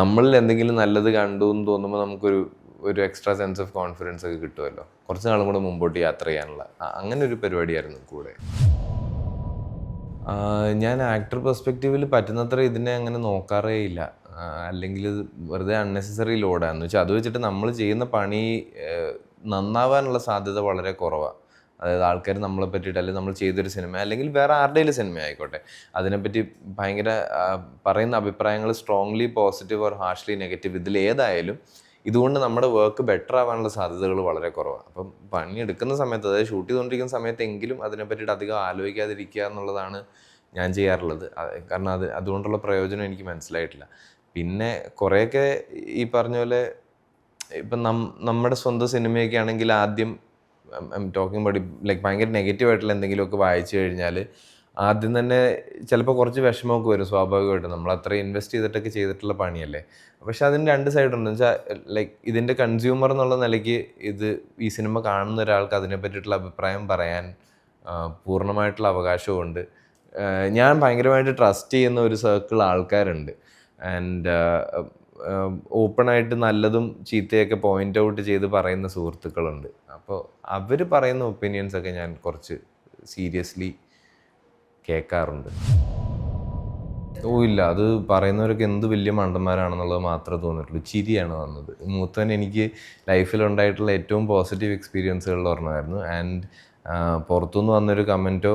നമ്മളിൽ എന്തെങ്കിലും നല്ലത് കണ്ടു എന്ന് തോന്നുമ്പോൾ നമുക്കൊരു എക്സ്ട്രാ സെൻസ് ഓഫ് കോൺഫിഡൻസ് ഒക്കെ കിട്ടുമല്ലോ, കുറച്ച് നാളും കൂടെ മുമ്പോട്ട് യാത്ര ചെയ്യാനുള്ള. അങ്ങനെ ഒരു പരിപാടിയായിരുന്നു കൂടെ. ഞാൻ ആക്ടർ പെർസ്പെക്റ്റീവിൽ പറ്റുന്നത്ര ഇതിനെ അങ്ങനെ നോക്കാറേ ഇല്ല. അല്ലെങ്കിൽ വെറുതെ അൺനെസസറി ലോഡാണെന്ന് വെച്ചാൽ അത് വെച്ചിട്ട് നമ്മൾ ചെയ്യുന്ന പണി നന്നാവാനുള്ള സാധ്യത വളരെ കുറവാണ്. അതായത് ആൾക്കാർ നമ്മളെ പറ്റിയിട്ട്, അല്ലെങ്കിൽ നമ്മൾ ചെയ്തൊരു സിനിമ അല്ലെങ്കിൽ വേറെ ആരുടെയും സിനിമ ആയിക്കോട്ടെ, അതിനെപ്പറ്റി ഭയങ്കര പറയുന്ന അഭിപ്രായങ്ങൾ സ്ട്രോങ്ലി പോസിറ്റീവ് ഓർ ഹാർഷ്ലി നെഗറ്റീവ്, ഇതിലേതായാലും ഇതുകൊണ്ട് നമ്മുടെ വർക്ക് ബെറ്റർ ആവാനുള്ള സാധ്യതകൾ വളരെ കുറവാണ്. അപ്പം പണിയെടുക്കുന്ന സമയത്ത്, അതായത് ഷൂട്ട് ചെയ്തുകൊണ്ടിരിക്കുന്ന സമയത്തെങ്കിലും അതിനെ പറ്റിയിട്ട് അധികം ആലോചിക്കാതിരിക്കുക എന്നുള്ളതാണ് ഞാൻ ചെയ്യാറുള്ളത്. കാരണം അതുകൊണ്ടുള്ള പ്രയോജനം എനിക്ക് മനസ്സിലായിട്ടില്ല. പിന്നെ കുറേയൊക്കെ ഈ പറഞ്ഞ പോലെ ഇപ്പം നമ്മുടെ സ്വന്തം സിനിമയൊക്കെ ആണെങ്കിൽ ആദ്യം ടോക്കിംഗ് അബൌട്ട് ലൈക്ക് ഭയങ്കര നെഗറ്റീവായിട്ടുള്ള എന്തെങ്കിലുമൊക്കെ വായിച്ചു കഴിഞ്ഞാൽ ആദ്യം തന്നെ ചിലപ്പോൾ കുറച്ച് വിഷമമൊക്കെ വരും സ്വാഭാവികമായിട്ടും. നമ്മൾ അത്ര ഇൻവെസ്റ്റ് ചെയ്തിട്ടൊക്കെ ചെയ്തിട്ടുള്ള പണിയല്ലേ. പക്ഷെ അതിന് 2 സൈഡുണ്ട്. എന്ന് വെച്ചാൽ ലൈക്ക് ഇതിൻ്റെ കൺസ്യൂമർ എന്നുള്ള നിലയ്ക്ക് ഈ സിനിമ കാണുന്ന ഒരാൾക്ക് അതിനെ പറ്റിയിട്ടുള്ള അഭിപ്രായം പറയാൻ പൂർണ്ണമായിട്ടുള്ള അവകാശമുണ്ട്. ഞാൻ ഭയങ്കരമായിട്ട് ട്രസ്റ്റ് ചെയ്യുന്ന ഒരു സർക്കിൾ ആൾക്കാരുണ്ട്. ആൻഡ് ഓപ്പണായിട്ട് നല്ലതും ചീത്തയൊക്കെ പോയിൻ്റ് ഔട്ട് ചെയ്ത് പറയുന്ന സുഹൃത്തുക്കളുണ്ട്. അപ്പോൾ അവർ പറയുന്ന ഒപ്പീനിയൻസൊക്കെ ഞാൻ കുറച്ച് സീരിയസ്ലി കേൾക്കാറുണ്ട്. ഇല്ല, അത് പറയുന്നവരൊക്കെ എന്ത് വലിയ മണ്ടന്മാരാണെന്നുള്ളത് മാത്രമേ തോന്നിയിട്ടുള്ളൂ. ചിരിയാണ് വന്നത്. മൂത്തവൻ എനിക്ക് ലൈഫിലുണ്ടായിട്ടുള്ള ഏറ്റവും പോസിറ്റീവ് എക്സ്പീരിയൻസുകളിൽ ഒരെണ്ണമായിരുന്നു. ആൻഡ് പുറത്തുനിന്ന് വന്നൊരു കമൻറ്റോ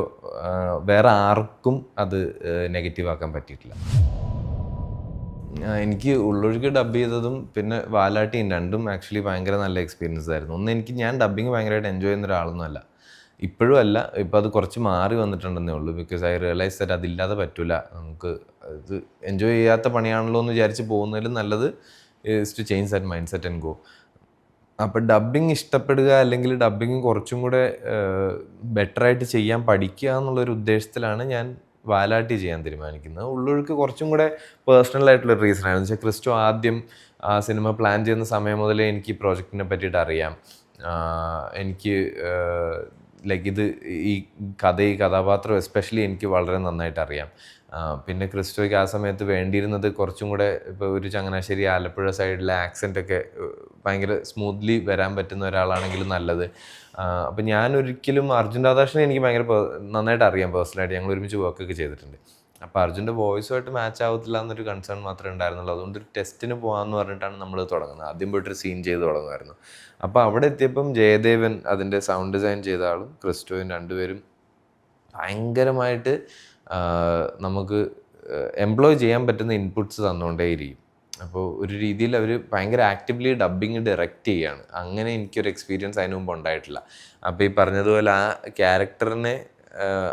വേറെ ആർക്കും അത് നെഗറ്റീവ് ആക്കാൻ പറ്റിയിട്ടില്ല. എനിക്ക് ഉള്ളൊഴുക്ക് ഡബ് ചെയ്തതും പിന്നെ വാലാട്ടിയും രണ്ടും ആക്ച്വലി ഭയങ്കര നല്ല എക്സ്പീരിയൻസ് ആയിരുന്നു. ഞാൻ ഡബ്ബിങ് ഭയങ്കരമായിട്ട് എൻജോയ് ചെയ്യുന്ന ഒരാളൊന്നുമല്ല. ഇപ്പോഴും അല്ല, ഇപ്പോൾ അത് കുറച്ച് മാറി വന്നിട്ടുണ്ടെന്നേ ഉള്ളൂ. ബിക്കോസ് ഐ റിയലൈസ് ദാറ്റ് അതില്ലാതെ പറ്റില്ല. നമുക്ക് ഇത് എൻജോയ് ചെയ്യാത്ത പണിയാണല്ലോ എന്ന് വിചാരിച്ച് പോകുന്നതിലും നല്ലത് is to change that mindset and go. അപ്പം ഡബ്ബിങ് ഇഷ്ടപ്പെടുക, അല്ലെങ്കിൽ ഡബ്ബിങ് കുറച്ചും കൂടെ ബെറ്ററായിട്ട് ചെയ്യാൻ പഠിക്കുക എന്നുള്ളൊരു ഉദ്ദേശത്തിലാണ് ഞാൻ വാലാട്ടി ചെയ്യാൻ തീരുമാനിക്കുന്നത്. ഉള്ളൊഴുക്ക് കുറച്ചും കൂടെ പേഴ്സണൽ ആയിട്ടുള്ളൊരു റീസണായിരുന്നു. വെച്ചാൽ ക്രിസ്റ്റോ ആദ്യം ആ സിനിമ പ്ലാൻ ചെയ്യുന്ന സമയം മുതലേ എനിക്ക് ഈ പ്രോജക്റ്റിനെ പറ്റിയിട്ട് അറിയാം. എനിക്ക് ലൈക്ക് ഇത് ഈ കഥാപാത്രം എസ്പെഷ്യലി എനിക്ക് വളരെ നന്നായിട്ട് അറിയാം. പിന്നെ ക്രിസ്റ്റോയ്ക്ക് ആ സമയത്ത് വേണ്ടിയിരുന്നത് കുറച്ചും കൂടെ ഇപ്പോൾ ഒരു ചങ്ങനാശ്ശേരി ആലപ്പുഴ സൈഡിലെ ആക്സെൻ്റൊക്കെ ഭയങ്കര സ്മൂത്ത്ലി വരാൻ പറ്റുന്ന ഒരാളാണെങ്കിലും നല്ലത്. അപ്പം ഞാൻ ഒരിക്കലും അർജുൻ രാധാകൃഷ്ണനെ എനിക്ക് ഭയങ്കര നന്നായിട്ട് അറിയാം പേഴ്സണലായിട്ട്. ഞങ്ങൾ ഒരുമിച്ച് വർക്കൊക്കെ ചെയ്തിട്ടുണ്ട്. അപ്പോൾ അർജുൻ്റെ വോയിസുമായിട്ട് മാച്ച് ആവത്തില്ല എന്നൊരു കൺസേൺ മാത്രമേ ഉണ്ടായിരുന്നുള്ളൂ. അതുകൊണ്ട് ഒരു ടെസ്റ്റിന് പോകാമെന്ന് പറഞ്ഞിട്ടാണ് നമ്മൾ തുടങ്ങുന്നത്. ആദ്യം പോയിട്ടൊരു സീൻ ചെയ്ത് തുടങ്ങുമായിരുന്നു. അപ്പോൾ അവിടെ എത്തിയപ്പം ജയദേവൻ അതിൻ്റെ സൗണ്ട് ഡിസൈൻ ചെയ്ത ആളും ക്രിസ്റ്റോയും രണ്ടുപേരും ഭയങ്കരമായിട്ട് നമുക്ക് എംപ്ലോയ് ചെയ്യാൻ പറ്റുന്ന ഇൻപുട്സ് തന്നുകൊണ്ടേയിരിക്കും. അപ്പോൾ ഒരു രീതിയിൽ അവർ ഭയങ്കര ആക്റ്റീവ്ലി ഡബ്ബിങ് ഡയറക്റ്റ് ചെയ്യുകയാണ്. അങ്ങനെ എനിക്കൊരു എക്സ്പീരിയൻസ് അതിന് മുമ്പ് ഉണ്ടായിട്ടില്ല. അപ്പോൾ ഈ പറഞ്ഞതുപോലെ ആ ക്യാരക്ടറിനെ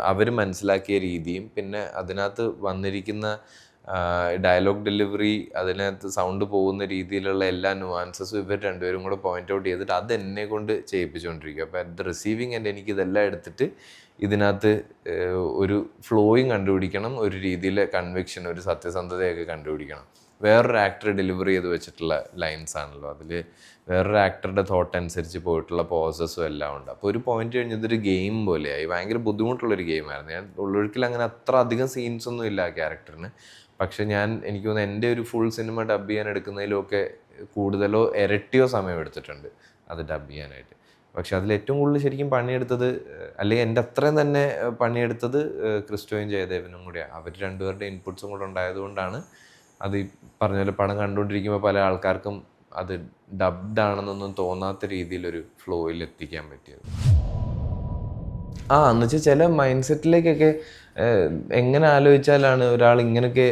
അവർ മനസ്സിലാക്കിയ രീതിയും പിന്നെ അതിനകത്ത് വന്നിരിക്കുന്ന ഡയലോഗ് ഡെലിവറി, അതിനകത്ത് സൗണ്ട് പോകുന്ന രീതിയിലുള്ള എല്ലാ നുവാൻസസും ഇവർ രണ്ടുപേരും കൂടെ പോയിൻ്റ് ഔട്ട് ചെയ്തിട്ട് അത് എന്നെ കൊണ്ട് ചെയ്യിപ്പിച്ചുകൊണ്ടിരിക്കും. അപ്പോൾ അറ്റ് ദ റിസീവിങ് എൻ്റെ എനിക്കിതെല്ലാം എടുത്തിട്ട് ഇതിനകത്ത് ഒരു ഫ്ലോയിങ് കണ്ടുപിടിക്കണം, ഒരു രീതിയിലെ കൺവിക്ഷൻ, ഒരു സത്യസന്ധതയൊക്കെ കണ്ടുപിടിക്കണം. വേറൊരു ആക്ടർ ഡെലിവറി ചെയ്ത് വെച്ചിട്ടുള്ള ലൈൻസ് ആണല്ലോ, അതിൽ വേറൊരു ആക്ടറുടെ തോട്ട് അനുസരിച്ച് പോയിട്ടുള്ള പോസസും എല്ലാം ഉണ്ട്. അപ്പോൾ ഒരു പോയിന്റ് കഴിഞ്ഞതൊരു ഗെയിം പോലെയായി. ഭയങ്കര ബുദ്ധിമുട്ടുള്ളൊരു ഗെയിമായിരുന്നു. ഞാൻ ഉള്ളൊഴുക്കിൽ അങ്ങനെ അത്ര അധികം സീൻസൊന്നും ഇല്ല ആ ക്യാരക്ടറിന്. പക്ഷെ എനിക്ക് തോന്നുന്നു എൻ്റെ ഒരു ഫുൾ സിനിമ ഡബ് ചെയ്യാൻ എടുക്കുന്നതിലൊക്കെ കൂടുതലോ ഇരട്ടിയോ സമയം എടുത്തിട്ടുണ്ട് അത് ഡബ് ചെയ്യാനായിട്ട്. പക്ഷെ അതിൽ ഏറ്റവും കൂടുതൽ ശരിക്കും പണിയെടുത്തത്, അല്ലെങ്കിൽ എൻ്റെ അത്രയും തന്നെ പണിയെടുത്തത് ക്രിസ്റ്റോയും ജയദേവനും കൂടിയാണ്. അവർ രണ്ടുപേരുടെ ഇൻപുട്സും കൂടെ ഉണ്ടായതുകൊണ്ടാണ് അത് ഈ പറഞ്ഞ പോലെ പടം കണ്ടുകൊണ്ടിരിക്കുമ്പോൾ പല ആൾക്കാർക്കും അത് ഡബ്ഡ് ആണെന്നൊന്നും തോന്നാത്ത രീതിയിലൊരു ഫ്ലോയിൽ എത്തിക്കാൻ പറ്റിയത്. എന്നുവെച്ചാൽ ചില മൈൻഡ് സെറ്റിലേക്കൊക്കെ എങ്ങനെ ആലോചിച്ചാലാണ് ഒരാൾ ഇങ്ങനെയൊക്കെ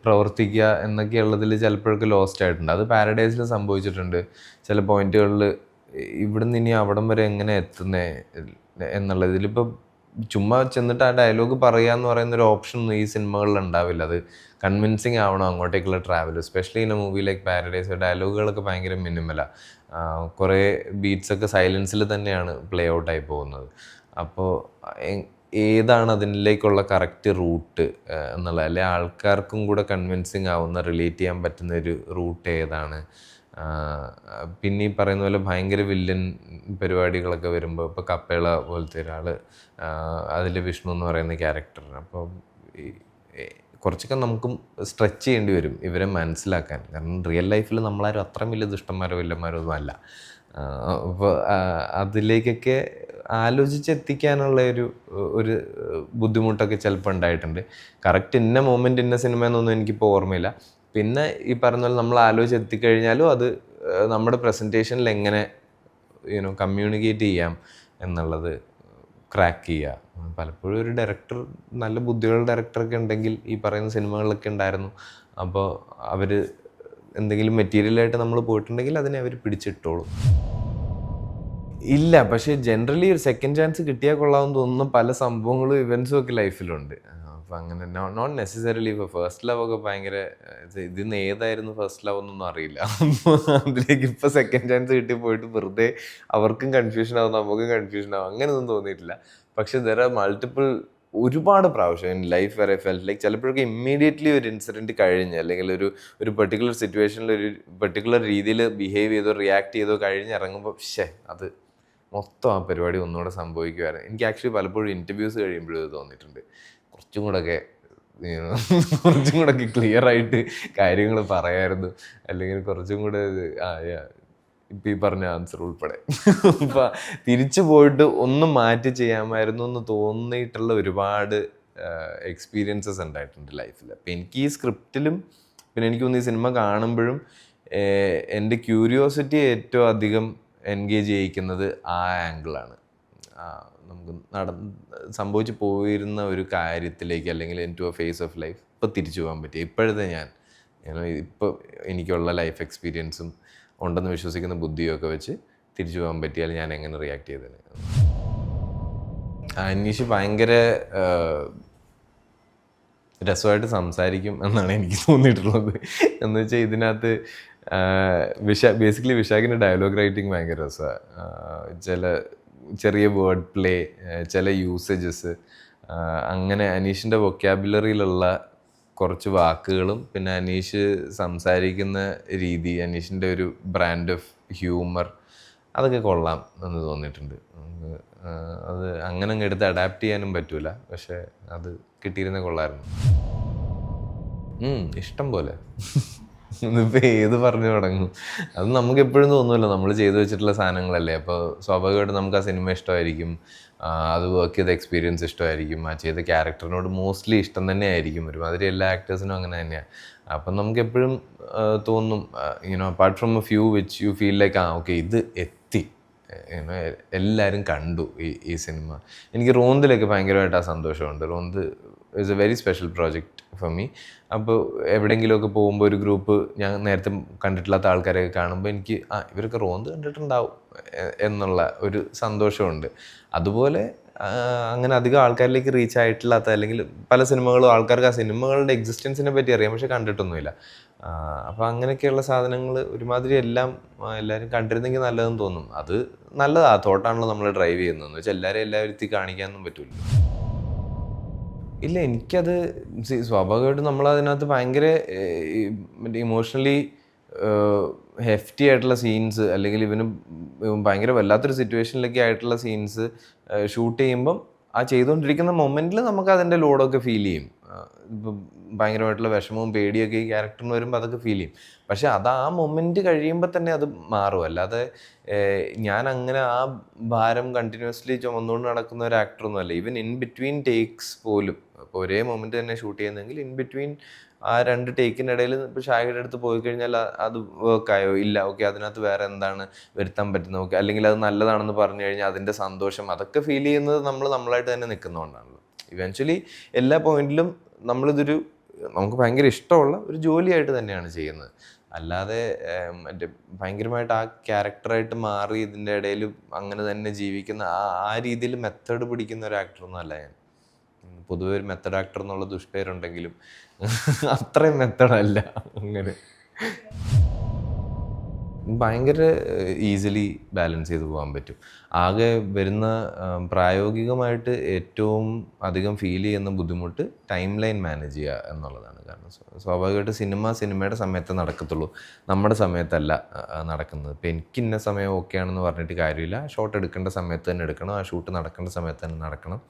പ്രവർത്തിക്കുക എന്നൊക്കെയുള്ളതിൽ ചിലപ്പോഴൊക്കെ ലോസ്റ്റ് ആയിട്ടുണ്ട്. അത് പാരഡൈസിൽ സംഭവിച്ചിട്ടുണ്ട്. ചില പോയിന്റുകളിൽ ഇവിടുന്ന് ഇനി അവിടം വരെ എങ്ങനെ എത്തുന്നേ എന്നുള്ളത്. ഇതിലിപ്പോൾ ചുമ്മാ ചെന്നിട്ട് ആ ഡയലോഗ് പറയുക എന്ന് പറയുന്ന ഒരു ഓപ്ഷൻ ഒന്നും ഈ സിനിമകളിൽ ഉണ്ടാവില്ല. അത് കൺവിൻസിങ് ആവണം അങ്ങോട്ടേക്കുള്ള travel. Especially in a movie like Paradise ഡയലോഗുകളൊക്കെ ഭയങ്കര മിനിമലാണ്. കുറേ ബീറ്റ്സൊക്കെ സൈലൻസിൽ തന്നെയാണ് പ്ലേ ഔട്ടായി പോകുന്നത്. അപ്പോൾ ഏതാണ് അതിലേക്കുള്ള കറക്റ്റ് റൂട്ട് എന്നുള്ളത്, അല്ലെങ്കിൽ ആൾക്കാർക്കും കൂടെ കൺവിൻസിങ് ആവുന്ന, റിലേറ്റ് ചെയ്യാൻ പറ്റുന്ന ഒരു റൂട്ട് ഏതാണ്. പിന്നെ ഈ പറയുന്ന പോലെ ഭയങ്കര വില്ലൻ പരിപാടികളൊക്കെ വരുമ്പോൾ ഇപ്പോൾ കപ്പേള പോലത്തെ ഒരാൾ, അതിൽ വിഷ്ണു എന്ന് പറയുന്ന ക്യാരക്ടറിന്, അപ്പോൾ കുറച്ചൊക്കെ നമുക്കും സ്ട്രെച്ച് ചെയ്യേണ്ടി വരും ഇവരെ മനസ്സിലാക്കാൻ. കാരണം റിയൽ ലൈഫിൽ നമ്മളാരും അത്രയും വലിയ ദുഷ്ടന്മാരോ വില്ലന്മാരോ ഒന്നും അല്ല. അപ്പോൾ അതിലേക്കൊക്കെ ആലോചിച്ചെത്തിക്കാനുള്ള ഒരു ബുദ്ധിമുട്ടൊക്കെ ചിലപ്പോൾ ഉണ്ടായിട്ടുണ്ട്. കറക്റ്റ് ഇന്ന മൊമെൻ്റ് ഇന്ന സിനിമ എന്നൊന്നും എനിക്കിപ്പോൾ ഓർമ്മയില്ല. പിന്നെ ഈ പറഞ്ഞ പോലെ നമ്മൾ ആലോചിച്ചെത്തിക്കഴിഞ്ഞാലും അത് നമ്മുടെ പ്രസൻറ്റേഷനിൽ എങ്ങനെ കമ്മ്യൂണിക്കേറ്റ് ചെയ്യാം എന്നുള്ളത് ക്രാക്ക് ചെയ്യുക. പലപ്പോഴും ഒരു ഡയറക്ടർ, നല്ല ബുദ്ധിയുള്ള ഡയറക്ടറൊക്കെ ഉണ്ടെങ്കിൽ ഈ പറയുന്ന സിനിമകളിലൊക്കെ ഉണ്ടായിരുന്നു. അപ്പോൾ അവർ എന്തെങ്കിലും മെറ്റീരിയലായിട്ട് നമ്മൾ പോയിട്ടുണ്ടെങ്കിൽ അതിനെ അവർ പിടിച്ചിട്ടോളും. ഇല്ല, പക്ഷേ ജനറലി ഒരു സെക്കൻഡ് ചാൻസ് കിട്ടിയാൽ കൊള്ളാമെന്ന് തോന്നുന്ന പല സംഭവങ്ങളും ഇവൻസും ഒക്കെ ലൈഫിലുണ്ട്. അപ്പം അങ്ങനെ നോട്ട് നെസസറിലി ഇപ്പോൾ ഫസ്റ്റ് ലവ് ഒക്കെ ഭയങ്കര ഇതിന്ന് ഏതായിരുന്നു ഫസ്റ്റ് ലവ് എന്നൊന്നും അറിയില്ല. അതിലേക്ക് ഇപ്പോൾ സെക്കൻഡ് ചാൻസ് കിട്ടി പോയിട്ട് വെറുതെ അവർക്കും കൺഫ്യൂഷൻ ആവും നമുക്കും കൺഫ്യൂഷൻ ആവും, അങ്ങനെയൊന്നും തോന്നിയിട്ടില്ല. പക്ഷെ ദർ ആർ മൾട്ടിപ്പിൾ, ഒരുപാട് പ്രാവശ്യം ഇൻ ലൈഫ് വരെ ഫെൽറ്റ് ലൈക്ക് ചിലപ്പോഴൊക്കെ ഇമ്മീഡിയറ്റ്ലി ഒരു ഇൻസിഡൻറ്റ് കഴിഞ്ഞ്, അല്ലെങ്കിൽ ഒരു പെർട്ടിക്കുലർ സിറ്റുവേഷനിൽ ഒരു പെർട്ടിക്കുലർ രീതിയിൽ ബിഹേവ് ചെയ്തോ റിയാക്ട് ചെയ്തോ കഴിഞ്ഞിറങ്ങുമ്പോൾ അത് മൊത്തം ആ പരിപാടി ഒന്നുകൂടെ സംഭവിക്കുമായിരുന്നു. എനിക്ക് ആക്ച്വലി പലപ്പോഴും ഇൻ്റർവ്യൂസ് കഴിയുമ്പോഴും ഇത് തോന്നിയിട്ടുണ്ട്. കുറച്ചും കൂടെയൊക്കെ ക്ലിയർ ആയിട്ട് കാര്യങ്ങൾ പറയായിരുന്നു, അല്ലെങ്കിൽ കുറച്ചും കൂടെ ഇപ്പം ഈ പറഞ്ഞ ആൻസർ ഉൾപ്പെടെ അപ്പം തിരിച്ചു പോയിട്ട് ഒന്നും മാറ്റി ചെയ്യാമായിരുന്നു എന്ന് തോന്നിയിട്ടുള്ള ഒരുപാട് എക്സ്പീരിയൻസസ് ഉണ്ടായിട്ടുണ്ട് ലൈഫിൽ. അപ്പം എനിക്ക് ഈ സ്ക്രിപ്റ്റിലും പിന്നെ എനിക്ക് തോന്നുന്നു ഈ സിനിമ കാണുമ്പോഴും എൻ്റെ ക്യൂരിയോസിറ്റി ഏറ്റവും അധികം എൻഗേജ് ചെയ്യിക്കുന്നത് ആ ആംഗിളാണ്. നമുക്ക് സംഭവിച്ചു പോയിരുന്ന ഒരു കാര്യത്തിലേക്ക്, അല്ലെങ്കിൽ into a phase of life ഇപ്പോൾ തിരിച്ചു പോകാൻ പറ്റിയ ഇപ്പോഴത്തെ ഇപ്പോൾ എനിക്കുള്ള ലൈഫ് എക്സ്പീരിയൻസും ഉണ്ടെന്ന് വിശ്വസിക്കുന്ന ബുദ്ധിയൊക്കെ വെച്ച് തിരിച്ചു പോകാൻ പറ്റിയാൽ ഞാൻ എങ്ങനെ റിയാക്ട് ചെയ്തേനെ. അനീഷ് ഭയങ്കര രസമായിട്ട് സംസാരിക്കും എന്നാണ് എനിക്ക് തോന്നിയിട്ടുള്ളത്. എന്ന് വെച്ചാൽ ഇതിനകത്ത് ബേസിക്കലി വിശാഖിൻ്റെ ഡയലോഗ് റൈറ്റിംഗ് ഭയങ്കര രസമാണ്. ചെറിയ വേർഡ് പ്ലേ, ചില യൂസേജസ്, അങ്ങനെ അനീഷിൻ്റെ വൊക്കാബുലറിയിലുള്ള കുറച്ച് വാക്കുകളും പിന്നെ അനീഷ് സംസാരിക്കുന്ന രീതി, അനീഷിൻ്റെ ഒരു ബ്രാൻഡ് ഓഫ് ഹ്യൂമർ, അതൊക്കെ കൊള്ളാം എന്ന് തോന്നിയിട്ടുണ്ട്. അത് അങ്ങനെ അങ്ങ് എടുത്ത് അഡാപ്റ്റ് ചെയ്യാനും പറ്റൂല, പക്ഷെ അത് കിട്ടിയിരുന്ന കൊള്ളായിരുന്നു. ഇഷ്ടം പോലെ. ഇന്നിപ്പോൾ ഏത് പറഞ്ഞു തുടങ്ങും? അത് നമുക്ക് എപ്പോഴും തോന്നുമല്ലോ, നമ്മൾ ചെയ്തു വെച്ചിട്ടുള്ള സാധനങ്ങളല്ലേ. അപ്പോൾ സ്വാഭാവികമായിട്ടും നമുക്ക് ആ സിനിമ ഇഷ്ടമായിരിക്കും, അത് വർക്ക് ചെയ്ത എക്സ്പീരിയൻസ് ഇഷ്ടമായിരിക്കും, ആ ചെയ്ത ക്യാരക്ടറിനോട് മോസ്റ്റ്ലി ഇഷ്ടം തന്നെ ആയിരിക്കും. ഒരുമാതിരി എല്ലാ ആക്ടേഴ്സിനും അങ്ങനെ തന്നെയാണ്. അപ്പം നമുക്ക് എപ്പോഴും തോന്നും, apart from A few which you feel like okay ഇത് എത്തി, എല്ലാവരും കണ്ടു ഈ സിനിമ. എനിക്ക് റോന്തിലൊക്കെ ഭയങ്കരമായിട്ട് ആ സന്തോഷമുണ്ട്. Ronth is a very special project for me. അപ്പോൾ എവിടെയെങ്കിലുമൊക്കെ പോകുമ്പോൾ ഒരു ഗ്രൂപ്പ് ഞാൻ നേരത്തെ കണ്ടിട്ടില്ലാത്ത ആൾക്കാരെയൊക്കെ കാണുമ്പോൾ എനിക്ക് ഇവരൊക്കെ റോന്ത് കണ്ടിട്ടുണ്ടാവും എന്നുള്ള ഒരു സന്തോഷമുണ്ട്. അതുപോലെ അങ്ങനെ അധികം ആൾക്കാരിലേക്ക് റീച്ച് ആയിട്ടില്ലാത്ത, അല്ലെങ്കിൽ പല സിനിമകളും ആൾക്കാർക്ക് ആ സിനിമകളുടെ എക്സിസ്റ്റൻസിനെ പറ്റി അറിയാം പക്ഷെ കണ്ടിട്ടൊന്നുമില്ല. അപ്പോൾ അങ്ങനെയൊക്കെയുള്ള സാധനങ്ങൾ ഒരുമാതിരി എല്ലാവരും കണ്ടിരുന്നെങ്കിൽ നല്ലതെന്ന് തോന്നും. അത് നല്ലതാണ്, തോട്ടാണല്ലോ നമ്മൾ ഡ്രൈവ് ചെയ്യുന്നതെന്ന് വെച്ചാൽ എല്ലാവരും കാണിക്കാനൊന്നും പറ്റില്ല. ഇല്ല, എനിക്കത് സ്വാഭാവികമായിട്ടും നമ്മളതിനകത്ത് ഭയങ്കര ഇമോഷണലി ഹെഫ്റ്റി ആയിട്ടുള്ള സീൻസ്, അല്ലെങ്കിൽ ഇവന് ഭയങ്കര വല്ലാത്തൊരു സിറ്റുവേഷനിലൊക്കെ ആയിട്ടുള്ള സീൻസ് ഷൂട്ട് ചെയ്യുമ്പം ആ ചെയ്തുകൊണ്ടിരിക്കുന്ന മൊമെൻറ്റിൽ നമുക്ക് അതിൻ്റെ ലോഡൊക്കെ ഫീൽ ചെയ്യും. ഇപ്പം ഭയങ്കരമായിട്ടുള്ള വിഷമവും പേടിയൊക്കെ ഈ ക്യാരക്ടറിന് വരുമ്പോൾ അതൊക്കെ ഫീൽ ചെയ്യും. പക്ഷെ അത് ആ മൊമെൻറ്റ് കഴിയുമ്പോൾ തന്നെ അത് മാറും. അല്ലാതെ ഞാൻ അങ്ങനെ ആ ഭാരം കണ്ടിന്യൂസ്ലി ചുമന്നുകൊണ്ട് നടക്കുന്ന ഒരു ആക്ടറൊന്നുമല്ല. ഈവൻ ഇൻ ബിറ്റ്വീൻ ടേക്സ് പോലും, ഇപ്പോൾ ഒരേ മൊമെൻറ്റ് തന്നെ ഷൂട്ട് ചെയ്യുന്നെങ്കിൽ ഇൻ ബിറ്റ്വീൻ ആ 2 ടേക്കിനിടയിൽ ഇപ്പോൾ ഷാഹിയുടെ അടുത്ത് പോയി കഴിഞ്ഞാൽ അത് വർക്കായോ ഇല്ല, ഓക്കെ അതിനകത്ത് വേറെ എന്താണ് വരുത്താൻ പറ്റുന്നത്, ഓക്കെ അല്ലെങ്കിൽ അത് നല്ലതാണെന്ന് പറഞ്ഞു കഴിഞ്ഞാൽ അതിൻ്റെ സന്തോഷം അതൊക്കെ ഫീൽ ചെയ്യുന്നത് നമ്മളായിട്ട് തന്നെ നിൽക്കുന്നതുകൊണ്ടാണല്ലോ. ഇവൻച്വലി എല്ലാ പോയിന്റിലും നമുക്ക് ഭയങ്കര ഇഷ്ടമുള്ള ഒരു ജോലിയായിട്ട് തന്നെയാണ് ചെയ്യുന്നത്. അല്ലാതെ മറ്റേ ഭയങ്കരമായിട്ട് ആ ക്യാരക്ടറായിട്ട് മാറി ഇതിൻ്റെ ഇടയിൽ അങ്ങനെ തന്നെ ജീവിക്കുന്ന ആ രീതിയിൽ മെത്തേഡ് പിടിക്കുന്ന ഒരു ആക്ടറൊന്നും അല്ല ഞാൻ. പൊതുവെ ഒരു മെത്തഡ് ആക്ടർ എന്നുള്ള ദുഷ്പേരുണ്ടെങ്കിലും അത്രയും മെത്തഡല്ല. അങ്ങനെ ഭയങ്കര ഈസിലി ബാലൻസ് ചെയ്ത് പോകാൻ പറ്റും. ആകെ വരുന്ന പ്രായോഗികമായിട്ട് ഏറ്റവും അധികം ഫീൽ ചെയ്യുന്ന ബുദ്ധിമുട്ട് ടൈം ലൈൻ മാനേജ് ചെയ്യുക എന്നുള്ളതാണ്. കാരണം സ്വാഭാവികമായിട്ട് സിനിമയുടെ സമയത്ത് നടക്കത്തുള്ളൂ, നമ്മുടെ സമയത്തല്ല നടക്കുന്നത്. ഇപ്പം എനിക്ക് ഇന്ന സമയം ഓക്കെ ആണെന്ന് പറഞ്ഞിട്ട് കാര്യമില്ല. ഷോട്ട് എടുക്കേണ്ട സമയത്ത് തന്നെ എടുക്കണം, ആ ഷൂട്ട് നടക്കേണ്ട സമയത്ത് തന്നെ നടക്കണം.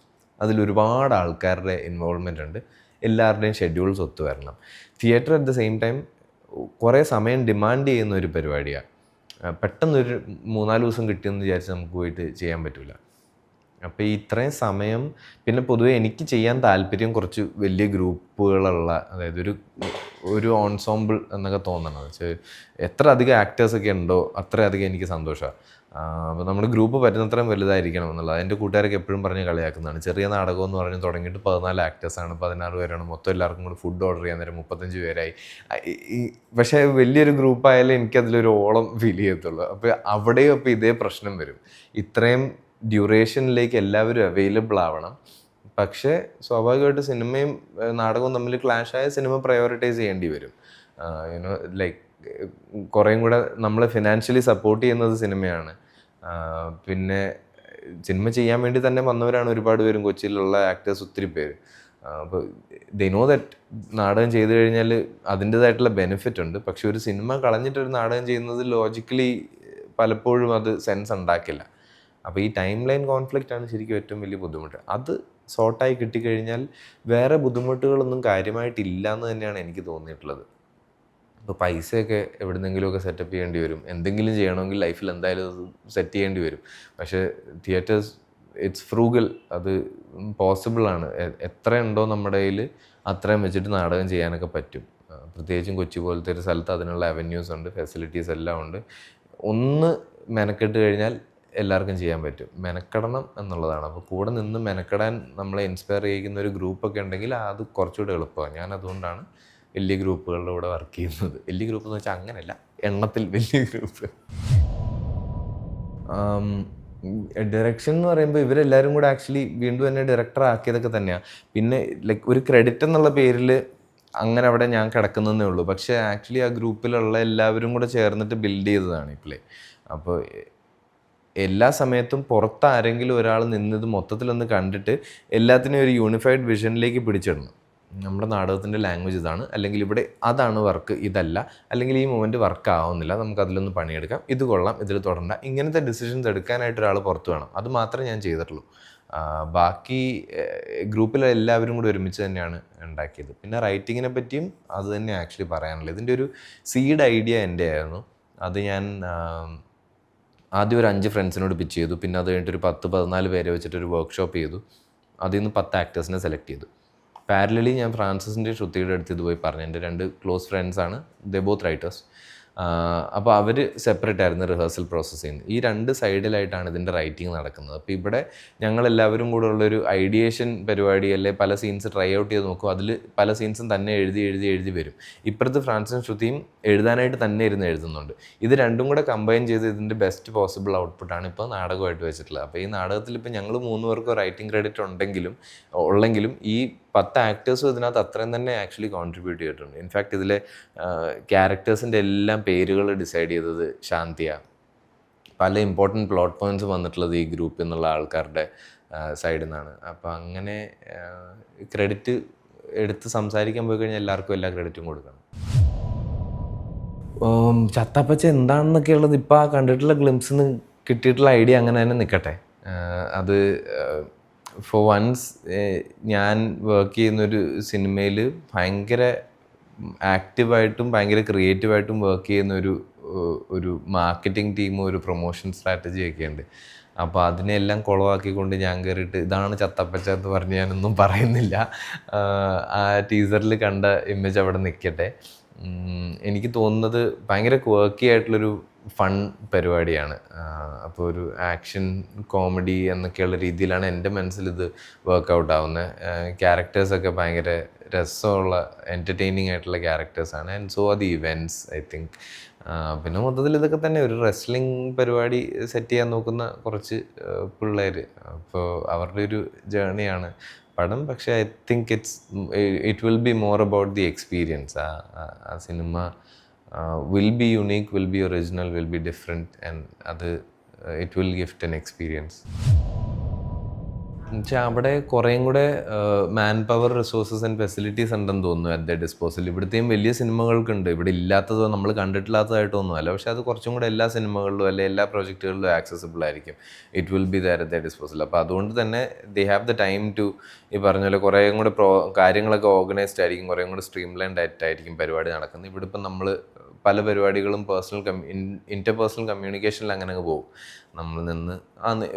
അതിലൊരുപാട് ആൾക്കാരുടെ ഇൻവോൾവ്മെൻ്റ് ഉണ്ട്, എല്ലാവരുടെയും ഷെഡ്യൂൾസ് ഒത്തു വരണം. Theatre at the same time കുറേ സമയം ഡിമാൻഡ് ചെയ്യുന്ന ഒരു പരിപാടിയാണ്. പെട്ടെന്നൊരു 3-4 ദിവസം കിട്ടിയെന്ന് വിചാരിച്ച് നമുക്ക് പോയിട്ട് ചെയ്യാൻ പറ്റില്ല. അപ്പോൾ ഈ ഇത്രയും സമയം, പിന്നെ പൊതുവേ എനിക്ക് ചെയ്യാൻ താല്പര്യം കുറച്ച് വലിയ ഗ്രൂപ്പുകളുള്ള, അതായത് ഒരു ഓൺസോമ്പിൾ എന്നൊക്കെ തോന്നണം. വെച്ചാൽ എത്ര അധികം ആക്ടേഴ്സൊക്കെ ഉണ്ടോ അത്രയധികം എനിക്ക് സന്തോഷമാണ്. അപ്പോൾ നമ്മുടെ ഗ്രൂപ്പ് പറ്റുന്നത്രയും വലുതായിരിക്കണം എന്നുള്ളത് എൻ്റെ കൂട്ടുകാരൊക്കെ എപ്പോഴും പറഞ്ഞ് കളിയാക്കുന്നതാണ്. ചെറിയ നാടകം എന്ന് പറഞ്ഞ് തുടങ്ങിയിട്ട് 14 ആക്ടേഴ്സാണ്, 16 പേരാണ് മൊത്തം. എല്ലാവർക്കും കൂടി ഫുഡ് ഓർഡർ ചെയ്യാൻ നേരം 35 പേരായി. പക്ഷേ വലിയൊരു ഗ്രൂപ്പായാലും എനിക്കതിലൊരു ഓളം ഫീൽ ചെയ്യത്തുള്ളൂ. അപ്പോൾ അവിടെയും അപ്പോൾ ഇതേ പ്രശ്നം വരും. ഇത്രയും ഡ്യൂറേഷനിലേക്ക് എല്ലാവരും അവൈലബിൾ ആവണം. പക്ഷേ സ്വാഭാവികമായിട്ട് സിനിമയും നാടകവും തമ്മിൽ ക്ലാഷായ സിനിമ പ്രയോറിറ്റൈസ് ചെയ്യേണ്ടി വരും. ലൈക്ക് കുറേയും കൂടെ നമ്മളെ ഫിനാൻഷ്യലി സപ്പോർട്ട് ചെയ്യുന്നത് സിനിമയാണ്. പിന്നെ സിനിമ ചെയ്യാൻ വേണ്ടി തന്നെ വന്നവരാണ് ഒരുപാട് പേരും, കൊച്ചിയിലുള്ള ആക്ടേഴ്സ് ഒത്തിരി പേര്. അപ്പോൾ ദേ നോ ദാറ്റ് നാടകം ചെയ്തു കഴിഞ്ഞാൽ അതിൻ്റേതായിട്ടുള്ള ബെനിഫിറ്റ് ഉണ്ട്. പക്ഷെ ഒരു സിനിമ കളഞ്ഞിട്ടൊരു നാടകം ചെയ്യുന്നത് ലോജിക്കലി പലപ്പോഴും അത് സെൻസ് ഉണ്ടാക്കില്ല. അപ്പോൾ ഈ ടൈം ലൈൻ കോൺഫ്ലിക്റ്റ് ആണ് ശരിക്കും ഏറ്റവും വലിയ ബുദ്ധിമുട്ട്. അത് സോർട്ടായി കിട്ടിക്കഴിഞ്ഞാൽ വേറെ ബുദ്ധിമുട്ടുകളൊന്നും കാര്യമായിട്ടില്ല എന്ന് തന്നെയാണ് എനിക്ക് തോന്നിയിട്ടുള്ളത്. ഇപ്പോൾ പൈസയൊക്കെ എവിടെന്നെങ്കിലുമൊക്കെ സെറ്റപ്പ് ചെയ്യേണ്ടി വരും, എന്തെങ്കിലും ചെയ്യണമെങ്കിൽ ലൈഫിൽ എന്തായാലും അത് സെറ്റ് ചെയ്യേണ്ടി വരും. പക്ഷേ തിയേറ്റേഴ്സ് ഇറ്റ്സ് ഫ്രൂഗൽ, അത് പോസിബിളാണ്. എത്ര ഉണ്ടോ നമ്മുടെ കയ്യിൽ അത്രയും വെച്ചിട്ട് നാടകം ചെയ്യാനൊക്കെ പറ്റും. പ്രത്യേകിച്ചും കൊച്ചി പോലത്തെ ഒരു സ്ഥലത്ത് അതിനുള്ള അവന്യൂസ് ഉണ്ട്, ഫെസിലിറ്റീസ് എല്ലാം ഉണ്ട്. ഒന്ന് മെനക്കെട്ട് കഴിഞ്ഞാൽ എല്ലാവർക്കും ചെയ്യാൻ പറ്റും. മെനക്കെടണം എന്നുള്ളതാണ്. അപ്പോൾ കൂടെ നിന്ന് മെനക്കെടാൻ നമ്മളെ ഇൻസ്പയർ ചെയ്യിക്കുന്ന ഒരു ഗ്രൂപ്പൊക്കെ ഉണ്ടെങ്കിൽ അത് കുറച്ചുകൂടെ എളുപ്പമാണ്. ഞാൻ അതുകൊണ്ടാണ് വലിയ ഗ്രൂപ്പുകളുടെ കൂടെ വർക്ക് ചെയ്യുന്നത്. വലിയ ഗ്രൂപ്പ് എന്ന് വെച്ചാൽ അങ്ങനെയല്ല, എണ്ണത്തിൽ വലിയ ഗ്രൂപ്പ്. ഡയറക്ഷൻ എന്ന് പറയുമ്പോൾ ഇവരെല്ലാവരും കൂടെ ആക്ച്വലി വീണ്ടും എന്നെ ഡയറക്ടർ ആക്കിയതൊക്കെ തന്നെയാണ്. പിന്നെ ലൈക്ക് ഒരു ക്രെഡിറ്റ് എന്നുള്ള പേരിൽ അങ്ങനെ അവിടെ ഞാൻ കിടക്കുന്നതേ ഉള്ളൂ. പക്ഷേ ആക്ച്വലി ആ ഗ്രൂപ്പിലുള്ള എല്ലാവരും കൂടെ ചേർന്നിട്ട് ബിൽഡ് ചെയ്തതാണ് ഈ പ്ലേ. അപ്പോൾ എല്ലാ സമയത്തും പുറത്ത് ആരെങ്കിലും ഒരാൾ നിന്നത് മൊത്തത്തിലൊന്ന് കണ്ടിട്ട് എല്ലാത്തിനെയും ഒരു യൂണിഫൈഡ് വിഷനിലേക്ക് പിടിച്ചിടണം. നമ്മുടെ നാടകത്തിൻ്റെ ലാംഗ്വേജ് ഇതാണ്, അല്ലെങ്കിൽ ഇവിടെ അതാണ് വർക്ക്, ഇതല്ല, അല്ലെങ്കിൽ ഈ മൊമെൻറ്റ് വർക്ക് ആവുന്നില്ല, നമുക്ക് അതിലൊന്ന് പണിയെടുക്കാം, ഇത് കൊള്ളാം, ഇതിൽ തുടരണ്ട, ഇങ്ങനത്തെ ഡിസിഷൻസ് എടുക്കാനായിട്ട് ഒരാൾ പുറത്ത് വേണം. അത് മാത്രമേ ഞാൻ ചെയ്തിട്ടുള്ളൂ. ബാക്കി ഗ്രൂപ്പിലെ എല്ലാവരും കൂടി ഒരുമിച്ച് തന്നെയാണ് ഉണ്ടാക്കിയത്. പിന്നെ റൈറ്റിങ്ങിനെ പറ്റിയും അത് തന്നെ ആക്ച്വലി പറയാനുള്ളത്. ഇതിൻ്റെ ഒരു സീഡ് ഐഡിയ എൻ്റെ ആയിരുന്നു. അത് ഞാൻ ആദ്യം ഒരു 5 ഫ്രണ്ട്സിനോട് പിച്ച് ചെയ്തു. പിന്നെ അത് കഴിഞ്ഞിട്ട് ഒരു 10-14 പേരെ വെച്ചിട്ടൊരു വർക്ക്ഷോപ്പ് ചെയ്തു. അതിൽ നിന്ന് 10 ആക്ടേഴ്സിനെ സെലക്ട് ചെയ്തു. പാരലലി ഞാൻ ഫ്രാൻസിസിൻ്റെ ശ്രുതിയുടെ അടുത്ത് ഇത് പോയി പറഞ്ഞു. എൻ്റെ 2 ക്ലോസ് ഫ്രണ്ട്സാണ്, ദേ ബോത്ത് റൈറ്റേഴ്സ്. അപ്പോൾ അവർ സെപ്പറേറ്റ് ആയിരുന്നു റിഹേഴ്സൽ പ്രോസസ്സ് ചെയ്യുന്നത്. ഈ 2 സൈഡിലായിട്ടാണ് ഇതിൻ്റെ റൈറ്റിംഗ് നടക്കുന്നത്. അപ്പോൾ ഇവിടെ ഞങ്ങളെല്ലാവരും കൂടെ ഉള്ളൊരു ഐഡിയേഷൻ പരിപാടി, അല്ലെ പല സീൻസ് ട്രൈ ഔട്ട് ചെയ്ത് നോക്കും. അതിൽ പല സീൻസും തന്നെ എഴുതി വരും. ഇപ്പുറത്ത് ഫ്രാൻസിസും ശ്രുതിയും എഴുതാനായിട്ട് തന്നെ ഇരുന്ന് എഴുതുന്നുണ്ട്. ഇത് രണ്ടും കൂടെ കമ്പൈൻ ചെയ്ത് ഇതിൻ്റെ ബെസ്റ്റ് പോസിബിൾ ഔട്ട്പുട്ടാണ് ഇപ്പോൾ നാടകമായിട്ട് വെച്ചിട്ടുള്ളത്. അപ്പോൾ ഈ നാടകത്തിൽ ഇപ്പോൾ ഞങ്ങൾ 3 പേർക്കും റൈറ്റിംഗ് ക്രെഡിറ്റ് ഉള്ളെങ്കിലും ഈ 10 ആക്ടേഴ്സും ഇതിനകത്ത് അത്രയും തന്നെ ആക്ച്വലി കോൺട്രിബ്യൂട്ട് ചെയ്തിട്ടുണ്ട്. ഇൻഫാക്ട് ഇതിലെ ക്യാരക്ടേഴ്സിൻ്റെ എല്ലാം പേരുകൾ ഡിസൈഡ് ചെയ്തത് ശാന്തിയ. പല ഇമ്പോർട്ടൻറ്റ് പ്ലോട്ട് പോയിൻറ്റ്സ് വന്നിട്ടുള്ളത് ഈ ഗ്രൂപ്പിൽ നിന്നുള്ള ആൾക്കാരുടെ സൈഡിൽ നിന്നാണ്. അപ്പോൾ അങ്ങനെ ക്രെഡിറ്റ് എടുത്ത് സംസാരിക്കാൻ പോയി കഴിഞ്ഞാൽ എല്ലാവർക്കും എല്ലാ ക്രെഡിറ്റും കൊടുക്കണം. ചത്തപ്പച്ച എന്താണെന്നൊക്കെ ഉള്ളത് ഇപ്പോൾ ആ കണ്ടിട്ടുള്ള ഗ്ലിംസിൽ നിന്ന് കിട്ടിയിട്ടുള്ള ഐഡിയ അങ്ങനെ തന്നെ നിൽക്കട്ടെ. അത് ഫോർ വൺസ് ഞാൻ വർക്ക് ചെയ്യുന്നൊരു സിനിമയിൽ ഭയങ്കര ആക്റ്റീവായിട്ടും ഭയങ്കര ക്രിയേറ്റീവായിട്ടും വർക്ക് ചെയ്യുന്ന ഒരു മാർക്കറ്റിംഗ് ടീമും ഒരു പ്രൊമോഷൻ സ്ട്രാറ്റജിയൊക്കെ ഉണ്ട്. അപ്പോൾ അതിനെല്ലാം കുളമാക്കിക്കൊണ്ട് ഞാൻ കയറിയിട്ട് ഇതാണ് ചത്തപ്പച്ച എന്ന് പറഞ്ഞ് ഞാനൊന്നും പറയുന്നില്ല. ആ ടീസറിൽ കണ്ട ഇമേജ് അവിടെ നിൽക്കട്ടെ. എനിക്ക് തോന്നുന്നത് ഭയങ്കര ക്വർക്കി ആയിട്ടുള്ളൊരു ഫൺ പരിപാടിയാണ്. അപ്പോൾ ഒരു ആക്ഷൻ കോമഡി എന്നൊക്കെയുള്ള രീതിയിലാണ് എൻ്റെ മനസ്സിലിത് വർക്കൗട്ട് ആവുന്നത്. ക്യാരക്ടേഴ്സൊക്കെ ഭയങ്കര രസമുള്ള എൻ്റർടൈനിങ് ആയിട്ടുള്ള ക്യാരക്ടേഴ്സാണ്. And so are the events I think. പിന്നെ മൊത്തത്തിൽ ഇതൊക്കെ തന്നെ ഒരു റെസ്ലിംഗ് പരിപാടി സെറ്റ് ചെയ്യാൻ നോക്കുന്ന കുറച്ച് പിള്ളേർ. അപ്പോൾ അവരുടെ ഒരു ജേണിയാണ് പടം. പക്ഷേ I think it will be more about the experience. ആ cinema will be unique, will be original, will be different, and it will gift an experience. എന്നുവെച്ചാൽ അവിടെ കുറേയും കൂടെ man power, resources and facilities ഉണ്ടെന്ന് തോന്നുന്നു അറ്റ് ദ ഡിസ്പോസൽ. ഇവിടുത്തെയും വലിയ സിനിമകൾക്കുണ്ട്, ഇവിടെ ഇല്ലാത്തതോ നമ്മൾ കണ്ടിട്ടില്ലാത്തതായിട്ടൊന്നും അല്ല. പക്ഷേ അത് കുറച്ചും കൂടെ എല്ലാ സിനിമകളിലും അല്ലെ എല്ലാ പ്രോജക്റ്റുകളിലും ആക്സസിബിൾ ആയിരിക്കും. It will be there at the disposal. അപ്പോൾ അതുകൊണ്ട് തന്നെ they have the time to, ഈ പറഞ്ഞ പോലെ കുറേയും കൂടെ കാര്യങ്ങളൊക്കെ ഓർഗനൈസ്ഡ് ആയിരിക്കും, കുറേയും കൂടെ സ്ട്രീം ലൈൻഡ് ആയിട്ടായിരിക്കും പരിപാടി നടക്കുന്നത്. ഇവിടെ ഇപ്പം നമ്മൾ പല പരിപാടികളും ഇൻ്റർപേഴ്സണൽ കമ്മ്യൂണിക്കേഷനിൽ അങ്ങനെ പോകും. നമ്മൾ നിന്ന്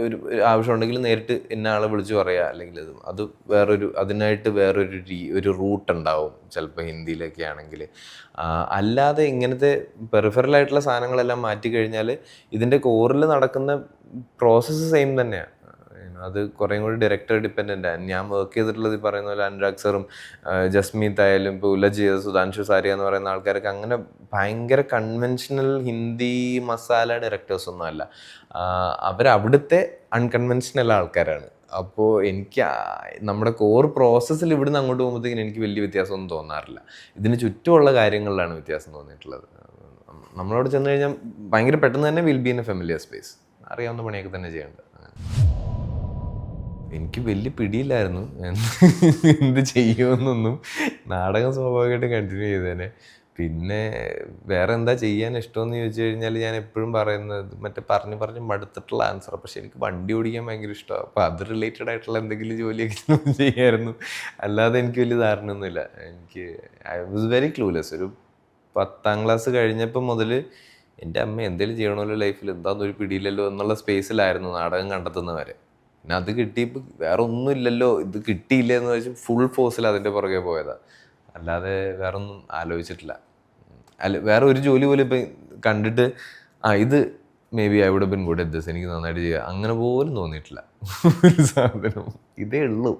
ഒരു ആവശ്യമുണ്ടെങ്കിൽ നേരിട്ട് ഇന്ന ആളെ വിളിച്ച് പറയുക, അല്ലെങ്കിൽ അത് അതിനായിട്ട് ഒരു റൂട്ട് ഉണ്ടാവും ചിലപ്പോൾ ഹിന്ദിയിലൊക്കെ ആണെങ്കിൽ. അല്ലാതെ ഇങ്ങനത്തെ പെറിഫറലായിട്ടുള്ള സാധനങ്ങളെല്ലാം മാറ്റിക്കഴിഞ്ഞാൽ ഇതിൻ്റെ കോറിൽ നടക്കുന്ന പ്രോസസ്സ് സെയിം തന്നെയാണ്. അത് കുറേയും കൂടി ഡയറക്ടർ ഡിപ്പെൻഡൻ്റാണ്. ഞാൻ വർക്ക് ചെയ്തിട്ടുള്ളത് ഈ പറയുന്ന പോലെ അനുരാഗ് സാറും ജസ്മീത് ആയാലും ഇപ്പോൾ ഉലജ് ചെയ്ത സുധാൻഷു സാരിയ എന്ന് പറയുന്ന ആൾക്കാരൊക്കെ അങ്ങനെ ഭയങ്കര കൺവെൻഷണൽ ഹിന്ദി മസാല ഡയറക്ടേഴ്സ് ഒന്നും അല്ല. അവരവിടുത്തെ അൺകൺവെൻഷണൽ ആൾക്കാരാണ്. അപ്പോൾ എനിക്ക് നമ്മുടെ കോർ പ്രോസസ്സിൽ ഇവിടുന്ന് അങ്ങോട്ട് പോകുമ്പോഴത്തേക്കിനും എനിക്ക് വലിയ വ്യത്യാസമൊന്നും തോന്നാറില്ല. ഇതിന് ചുറ്റുമുള്ള കാര്യങ്ങളിലാണ് വ്യത്യാസം തോന്നിയിട്ടുള്ളത്. നമ്മളോട് ചെന്ന് കഴിഞ്ഞാൽ ഭയങ്കര പെട്ടെന്ന് തന്നെ will be in A familiar space. അറിയാവുന്ന പണിയൊക്കെ തന്നെ ചെയ്യേണ്ടത്. എനിക്ക് വലിയ പിടിയില്ലായിരുന്നു എന്ത് ചെയ്യുമെന്നൊന്നും. നാടകം സ്വാഭാവികമായിട്ട് കണ്ടിന്യൂ ചെയ്തേനെ. പിന്നെ വേറെ എന്താ ചെയ്യാൻ ഇഷ്ടമെന്ന് ചോദിച്ചു കഴിഞ്ഞാൽ ഞാൻ എപ്പോഴും പറയുന്നത് മറ്റേ പറഞ്ഞ് മടുത്തിട്ടുള്ള ആൻസർ. പക്ഷെ എനിക്ക് വണ്ടി ഓടിക്കാൻ ഭയങ്കര ഇഷ്ടമാണ്. അപ്പോൾ അത് റിലേറ്റഡ് ആയിട്ടുള്ള എന്തെങ്കിലും ജോലിയൊക്കെ ചെയ്യായിരുന്നു. അല്ലാതെ എനിക്ക് വലിയ ധാരണയൊന്നുമില്ല. I was very clueless. ഒരു 10ാം ക്ലാസ് കഴിഞ്ഞപ്പോൾ മുതൽ എൻ്റെ അമ്മ എന്തെങ്കിലും ചെയ്യണമല്ലോ ലൈഫിൽ, എന്താണെന്നൊരു പിടിയില്ലല്ലോ എന്നുള്ള സ്പേസിലായിരുന്നു നാടകം കണ്ടെത്തുന്നവരെ. പിന്നെ അത് കിട്ടിയപ്പോൾ വേറെ ഒന്നും ഇല്ലല്ലോ, ഇത് കിട്ടിയില്ല എന്ന് വെച്ചാൽ ഫുൾ ഫോഴ്സിൽ അതിൻ്റെ പുറകെ പോയതാണ്. അല്ലാതെ വേറെ ഒന്നും ആലോചിച്ചിട്ടില്ല. വേറെ ഒരു ജോലി പോലും ഇപ്പം കണ്ടിട്ട് ഇത് maybe I would been good at this, എനിക്ക് നന്നായിട്ട് ചെയ്യുക അങ്ങനെ പോലും തോന്നിയിട്ടില്ല. ഒരു സാധനം ഇതേ ഉള്ളൂ.